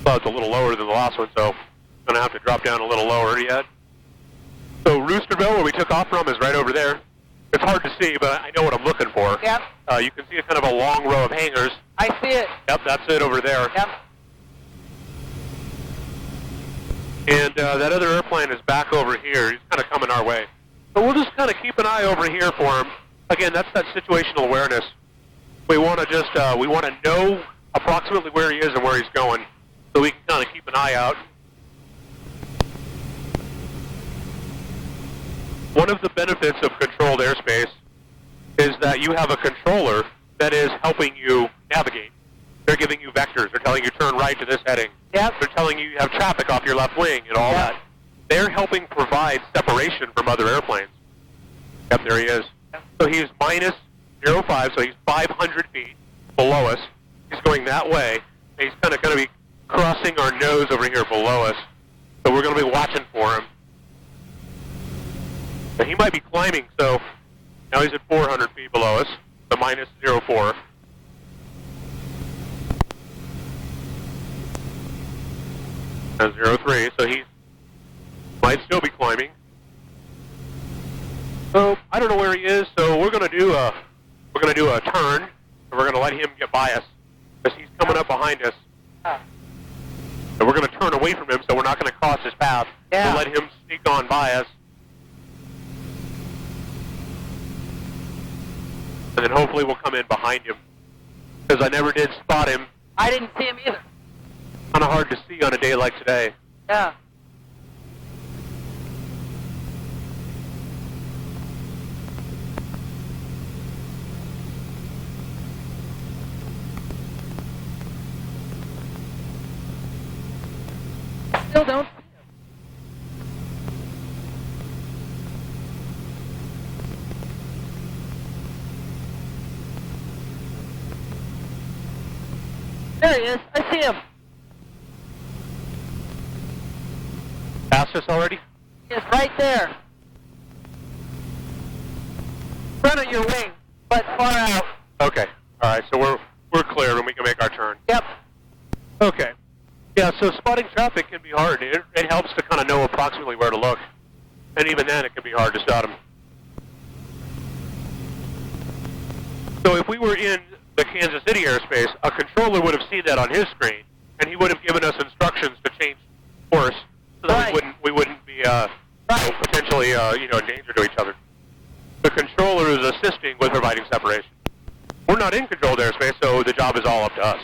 Well, it's a little lower than the last one, so I'm going to have to drop down a little lower yet. So Roosterville, where we took off from, is right over there. It's hard to see, but I know what I'm looking for. Yep. You can see a kind of a long row of hangars. I see it. Yep, that's it over there. Yep. And that other airplane is back over here. He's kind of coming our way. So we'll just kind of keep an eye over here for him. Again, that's that situational awareness. We want to just, we want to know approximately where he is and where he's going, so we can kind of keep an eye out. One of the benefits of controlled airspace is that you have a controller that is helping you navigate. They're giving you vectors. They're telling you turn right to this heading. Yep. They're telling you you have traffic off your left wing and all that. They're helping provide separation from other airplanes. Yep, there he is. So he's minus 0.5, so he's 500 feet below us. He's going that way. And he's kind of going to be crossing our nose over here below us. So we're going to be watching for him. But he might be climbing, so now he's at 400 feet below us, the minus 0.4. That's 0.3, so he might still be climbing. So I don't know where he is, so we're going to do a turn, and we're going to let him get by us. because he's coming up behind us. And we're going to turn away from him, so we're not going to cross his path. Yeah. We'll let him sneak on by us. And then hopefully we'll come in behind him. Because I never did spot him. I didn't see him either. Kind of hard to see on a day like today. Yeah. Still don't see him. There he is. I see him. Passed us already? He is right there. Front of your wing, but far out. Okay. All right, so we're clear and we can make our turn. Yep. Okay. Yeah, so spotting traffic can be hard. It helps to kind of know approximately where to look. And even then, it can be hard to spot them. So if we were in the Kansas City airspace, a controller would have seen that on his screen, and he would have given us instructions to change course so that we wouldn't be potentially in danger to each other. The controller is assisting with providing separation. We're not in controlled airspace, so the job is all up to us.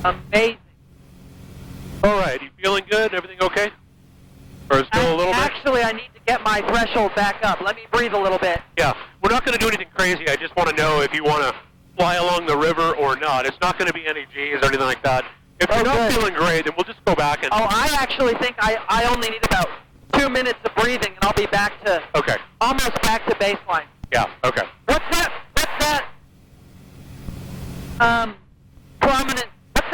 Amazing. All right, you feeling good? Everything okay? Or still a little bit? Actually, I need to get my threshold back up. Let me breathe a little bit. Yeah, we're not going to do anything crazy. I just want to know if you want to fly along the river or not. It's not going to be any G's or anything like that. If you're not feeling great, then we'll just go back and... Oh, I actually think I only need about 2 minutes of breathing, and I'll be back to... Okay. Almost back to baseline. Yeah, okay. What's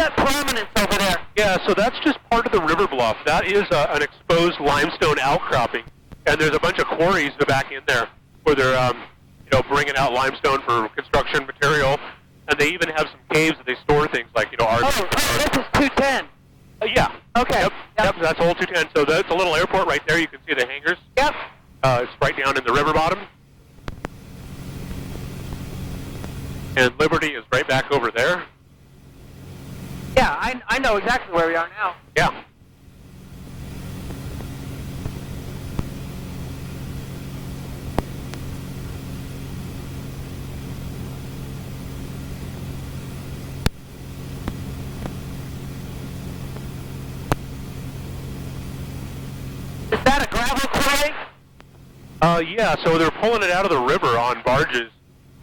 that prominence over there? Yeah, so that's just part of the river bluff. That is an exposed limestone outcropping, and there's a bunch of quarries back in there where they're, bringing out limestone for construction material, and they even have some caves that they store things like, RV. Oh, this is 210. Yeah. Okay. Yep, that's old 210. So that's a little airport right there. You can see the hangars. Yep. It's right down in the river bottom. And Liberty is right back over there. Yeah, I know exactly where we are now. Yeah. Is that a gravel quarry? Yeah, so they're pulling it out of the river on barges,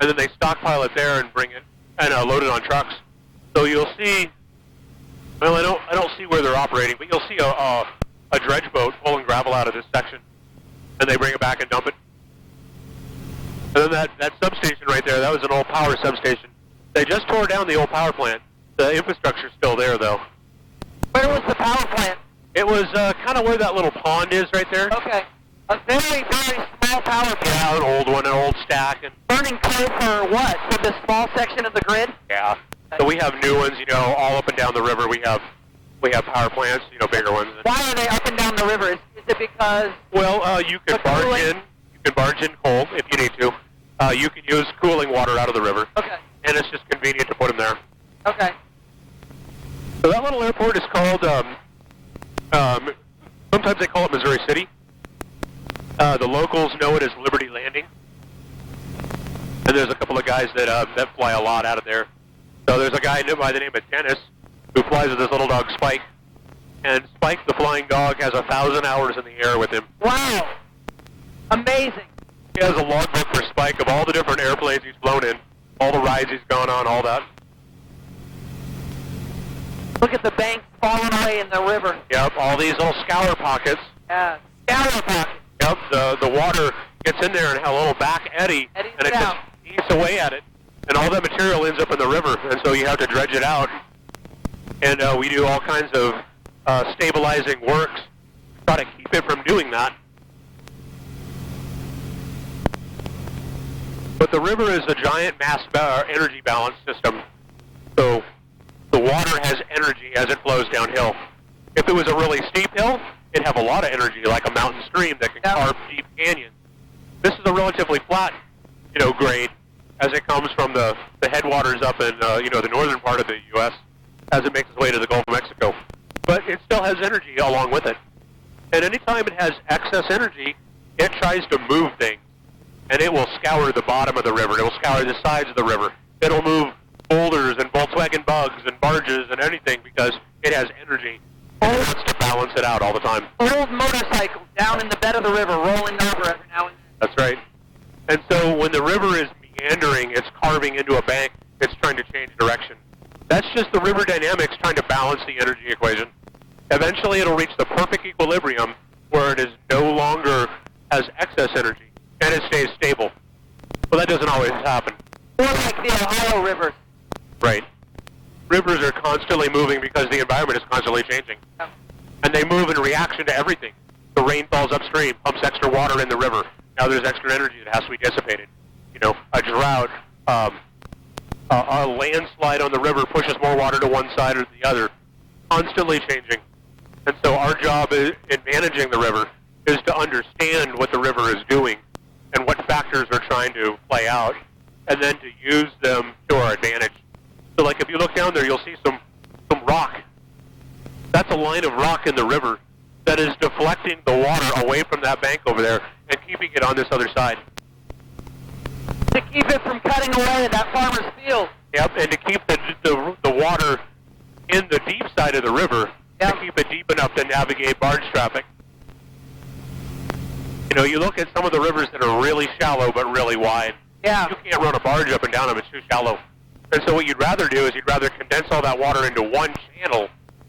and then they stockpile it there and bring it, and load it on trucks. So you'll see, well, I don't see where they're operating, but you'll see a dredge boat pulling gravel out of this section, and they bring it back and dump it. And then that substation right there, that was an old power substation. They just tore down the old power plant. The infrastructure's still there, though. Where was the power plant? It was kind of where that little pond is right there. Okay. A very, very small power plant. Yeah, an old one, an old stack. And Burning coal for what? For this small section of the grid? yeah. So we have new ones, all up and down the river. We have power plants, bigger ones. Why are they up and down the river? Is it because... Well, you can barge in coal if you need to. You can use cooling water out of the river. Okay. And it's just convenient to put them there. Okay. So that little airport is called, sometimes they call it Missouri City. The locals know it as Liberty Landing. And there's a couple of guys that fly a lot out of there. So there's a guy by the name of Dennis who flies with his little dog Spike. And Spike, the flying dog, has 1,000 hours in the air with him. Wow. Amazing. He has a logbook for Spike of all the different airplanes he's flown in, all the rides he's gone on, all that. Look at the bank falling away in the river. Yep, all these little scour pockets. Yeah. Scour pockets. Yep, the water gets in there and has a little back eddy, Eddies and it down. just eats away at it. And all that material ends up in the river, and so you have to dredge it out. And we do all kinds of stabilizing works to try to keep it from doing that. But the river is a giant mass energy balance system, so the water has energy as it flows downhill. If it was a really steep hill, it'd have a lot of energy, like a mountain stream that can carve deep canyons. This is a relatively flat, grade as it comes from the headwaters up in, the northern part of the U.S. as it makes its way to the Gulf of Mexico. But it still has energy along with it. And anytime it has excess energy, it tries to move things. And it will scour the bottom of the river. It will scour the sides of the river. It'll move boulders and Volkswagen bugs and barges and anything because it has energy. And it wants to balance it out all the time. Old motorcycles down in the bed of the river, rolling over every now and then. That's right. And so when the river is meandering, it's carving into a bank, it's trying to change direction. That's just the river dynamics trying to balance the energy equation. Eventually it'll reach the perfect equilibrium where it is no longer has excess energy and it stays stable. But that doesn't always happen. Or like the Ohio River. Right. Rivers are constantly moving because the environment is constantly changing. Yeah. And they move in reaction to everything. The rain falls upstream, pumps extra water in the river. Now there's extra energy that has to be dissipated. A drought, a landslide on the river pushes more water to one side or the other, constantly changing. And so our job in managing the river is to understand what the river is doing and what factors are trying to play out, and then to use them to our advantage. So like if you look down there, you'll see some rock. That's a line of rock in the river that is deflecting the water away from that bank over there and keeping it on this other side. To keep it from cutting away at that farmer's field. Yep, and to keep the water in the deep side of the river, yep, to keep it deep enough to navigate barge traffic. You look at some of the rivers that are really shallow but really wide. Yeah. You can't run a barge up and down them, it's too shallow. And so what you'd rather do is you'd rather condense all that water into one channel.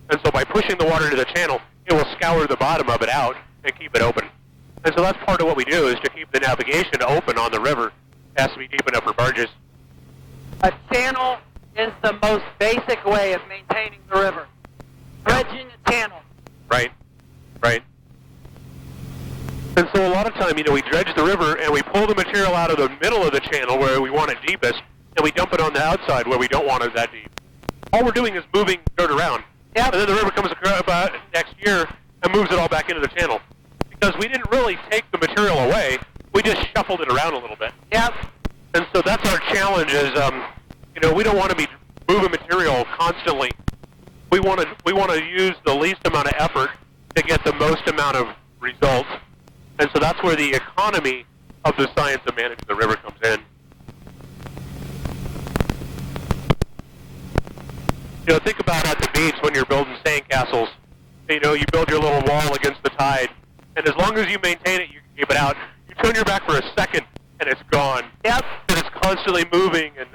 And so by pushing the water into the channel, it will scour the bottom of it out and keep it open. And so that's part of what we do is to keep the navigation open on the river. It has to be deep enough for barges. A channel is the most basic way of maintaining the river. Dredging a channel. Right. And so a lot of time, we dredge the river and we pull the material out of the middle of the channel where we want it deepest, and we dump it on the outside where we don't want it that deep. All we're doing is moving dirt around. Yep. And then the river comes about next year and moves it all back into the channel. Because we didn't really take the material away, we just shuffled it around a little bit. Yep. And so that's our challenge is, we don't want to be moving material constantly. We want to use the least amount of effort to get the most amount of results. And so that's where the economy of the science of managing the river comes in. Think about at the beach when you're building sandcastles. You build your little wall against the tide, and as long as you maintain it, you can keep it out. You turn your back for a second, and it's gone. Yep. And it's constantly moving, and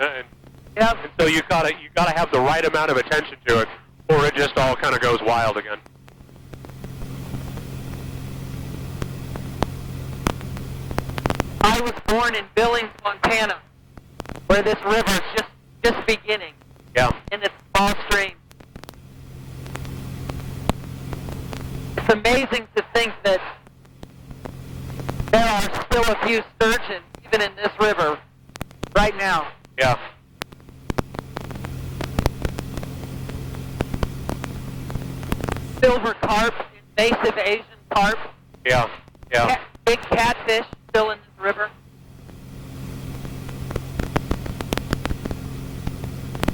yep. And so you gotta have the right amount of attention to it, or it just all kind of goes wild again. I was born in Billings, Montana, where this river is just beginning. Yeah. In its small stream. It's amazing to think that there are still a few sturgeon even in this river right now. Yeah. Silver carp, invasive Asian carp. Yeah. Big catfish still in this river.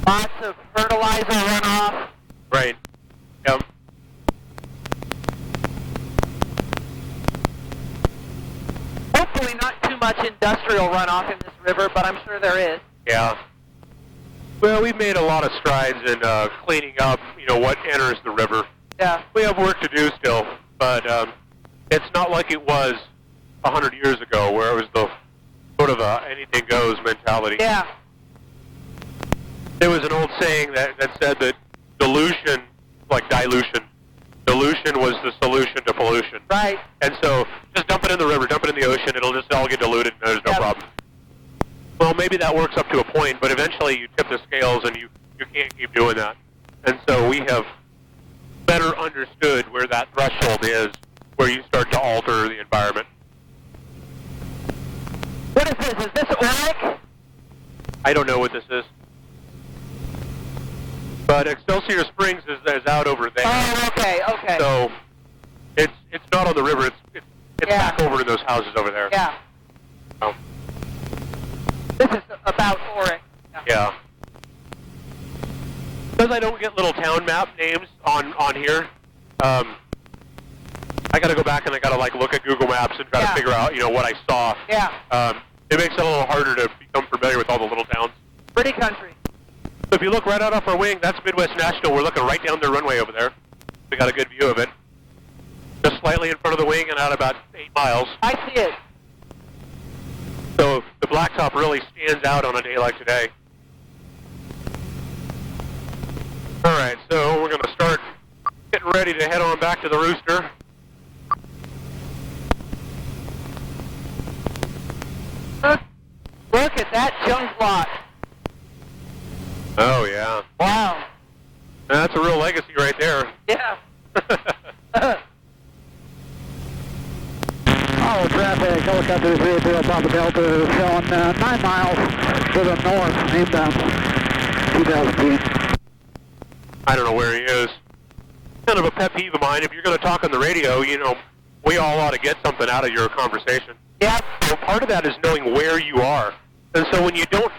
Lots of fertilizer runoff. Right. Yep. Hopefully not too much industrial runoff in this river, but I'm sure there is. Yeah. Well, we've made a lot of strides in cleaning up, what enters the river. Yeah. We have work to do still, but it's not like it was 100 years ago where it was the sort of a anything goes mentality. Yeah. There was an old saying that said that dilution, like dilution was the solution to pollution. Right. And so just dump it in the river, dump it in the ocean, it'll just all get diluted and there's no Yep. problem. Well, maybe that works up to a point, but eventually you tip the scales and you can't keep doing that. And so we have better understood where that threshold is, where you start to alter the environment. What is this? Is this Auric? I don't know what this is. But Excelsior Springs is out over there. Oh, okay, okay. So it's not on the river. It's Yeah. back over in those houses over there. Yeah. Oh. This is about Auric. Yeah. Because I don't get little town map names on here, I got to go back and I got to like look at Google Maps and try to figure out what I saw. Yeah. It makes it a little harder to become familiar with all the little towns. Pretty country. So if you look right out off our wing, that's Midwest National. We're looking right down their runway over there. We got a good view of it. Just slightly in front of the wing and out about 8 miles. I see it. So the blacktop really stands out on a day like today. All right, so we're going to start getting ready to head on back to the Rooster. Look at that junk lot. Oh, yeah. Wow. That's a real legacy right there. Yeah. All traffic, helicopter 380 Papa Delta, showing 9 miles to the north, inbound 2010. I don't know where he is. Kind of a pet peeve of mine. If you're going to talk on the radio, we all ought to get something out of your conversation. Yeah. So part of that is knowing where you are. And so when you don't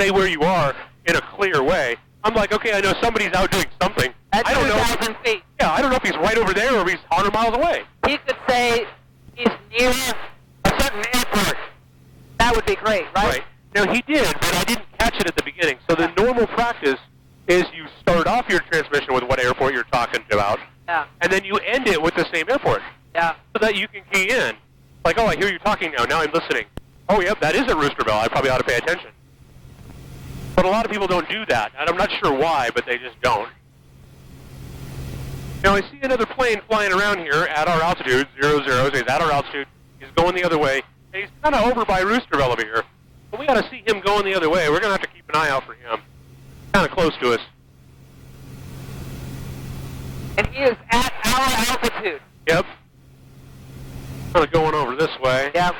say where you are in a clear way, I'm like, okay, I know somebody's out doing something. At I don't know. 2,000 feet. Yeah, I don't know if he's right over there or if he's 100 miles away. He could say he's near a certain airport. That would be great, right? Right. Now, he did, but I didn't catch it at the beginning. So the normal practice is you start off your transmission with what airport you're talking about, Yeah. and then you end it with the same airport Yeah. so that you can key in. Like, oh, I hear you talking now. Now I'm listening. Oh, yep, that is at Roosterville. I probably ought to pay attention. But a lot of people don't do that, and I'm not sure why, but they just don't. Now, I see another plane flying around here at our altitude, 00. So he's at our altitude. He's going the other way. And he's kind of over by Roosterville over here. But we got to see him going the other way. We're going to have to keep an eye out for him. Kind of close to us. And he is at our altitude. Yep. Kind of going over this way. Yeah.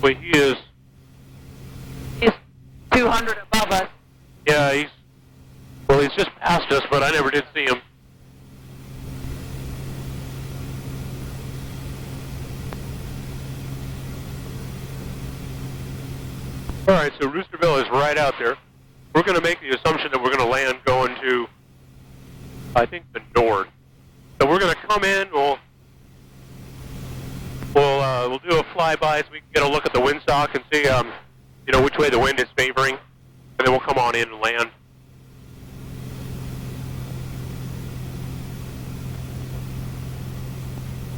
But he is, He's 200 above us. yeah, he's just past us, but I never did see him. All right, so Roosterville is right out there. We're going to make the assumption that we're going to land going to, I think, the north. So we're going to come in. We'll do a flyby so we can get a look at the windsock and see, which way the wind is favoring, and then we'll come on in and land.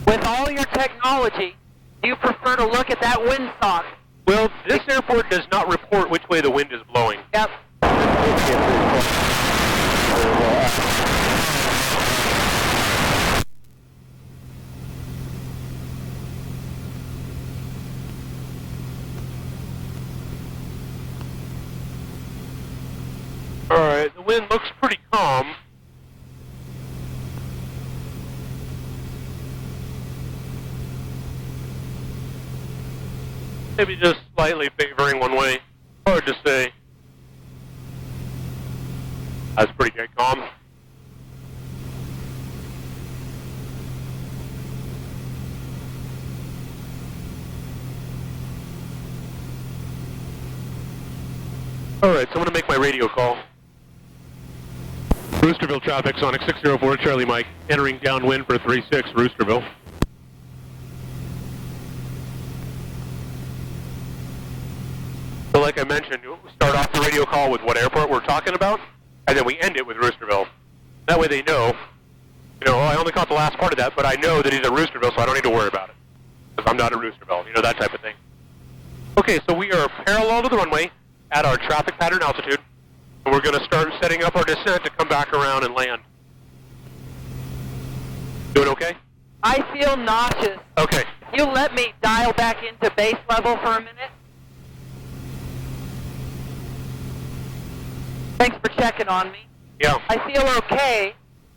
With all your technology, do you prefer to look at that windsock? Well, this airport does not report which way the wind is blowing. Yep. All right, the wind looks pretty calm. Maybe just slightly favoring one way. Hard to say. That's pretty good calm. All right, so I'm going to make my radio call. Roosterville traffic, Sonic 604 Charlie Mike, entering downwind for 36 Roosterville. So like I mentioned, we start off the radio call with what airport we're talking about, and then we end it with Roosterville. That way they know, I only caught the last part of that, but I know that he's at Roosterville, so I don't need to worry about it. Because I'm not at Roosterville, that type of thing. Okay, so we are parallel to the runway at our traffic pattern altitude. And we're going to start setting up our descent to come back around and land. Doing okay? I feel nauseous. Okay. If you let me dial back into base level for a minute. Thanks for checking on me. Yeah. I feel okay,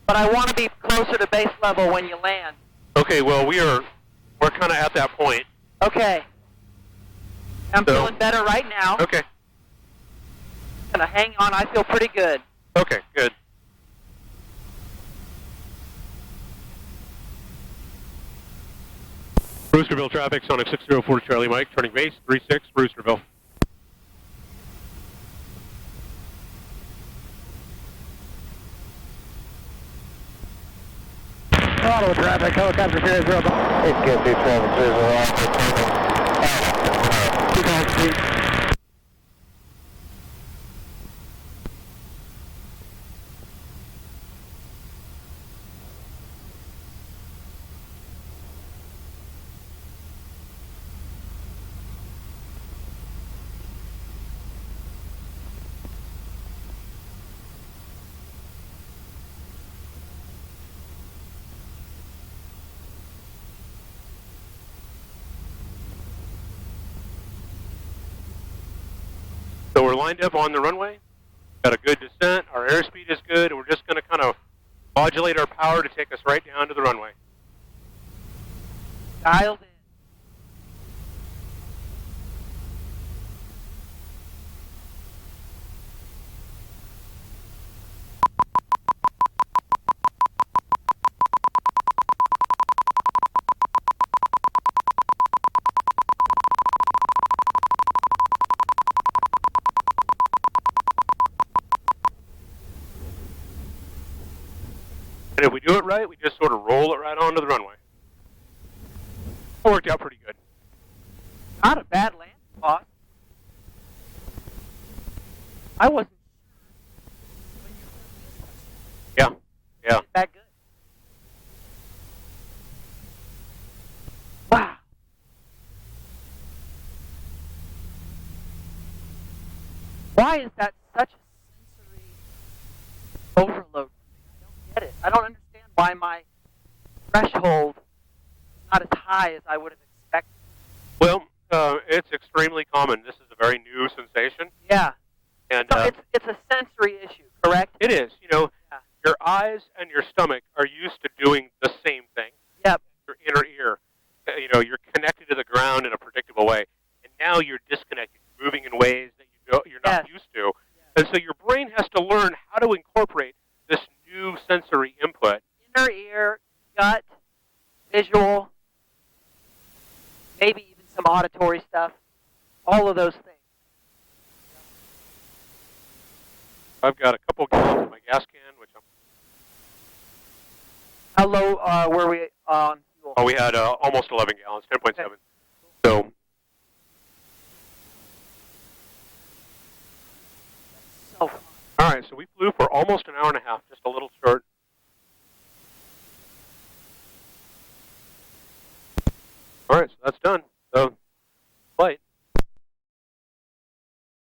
but I want to be closer to base level when you land. Okay, well, we're kind of at that point. Okay. I'm feeling better right now. Okay. Gonna hang on. I feel pretty good. Okay, good. Brewsterville traffic, Sonic 604 Charlie Mike, turning base, 36, Brewsterville. Auto traffic, helicopter carrier 0. HKC 730. So we're lined up on the runway, got a good descent, our airspeed is good, and we're just going to kind of modulate our power to take us right down to the runway. Dialed in. And if we do it right, we just sort of roll it right onto the runway. It worked out pretty good. Not a bad land spot. I wasn't Yeah, yeah. that good. Wow. Why is that such a sensory overload? I don't get it. I don't understand why my threshold is not as high as I would have expected. Well, it's extremely common. This is a very new sensation. Yeah. And So it's a sensory issue, correct? it is. You know, Yeah. your eyes and your stomach are used to doing the same thing. Yep. Your inner ear, you know, you're connected to the ground in a predictable way. And now you're disconnected, moving in ways that you're not Yes. used to. And so your brain has to learn how to incorporate this new sensory input. Inner ear, gut, visual, maybe even some auditory stuff. All of those things. I've got a couple gallons in my gas can, which How low were we on fuel? we had almost 11 gallons, 10.7. So So fun. all right, so we flew for almost an hour and a half, just a little short. All right, so that's done. So, flight.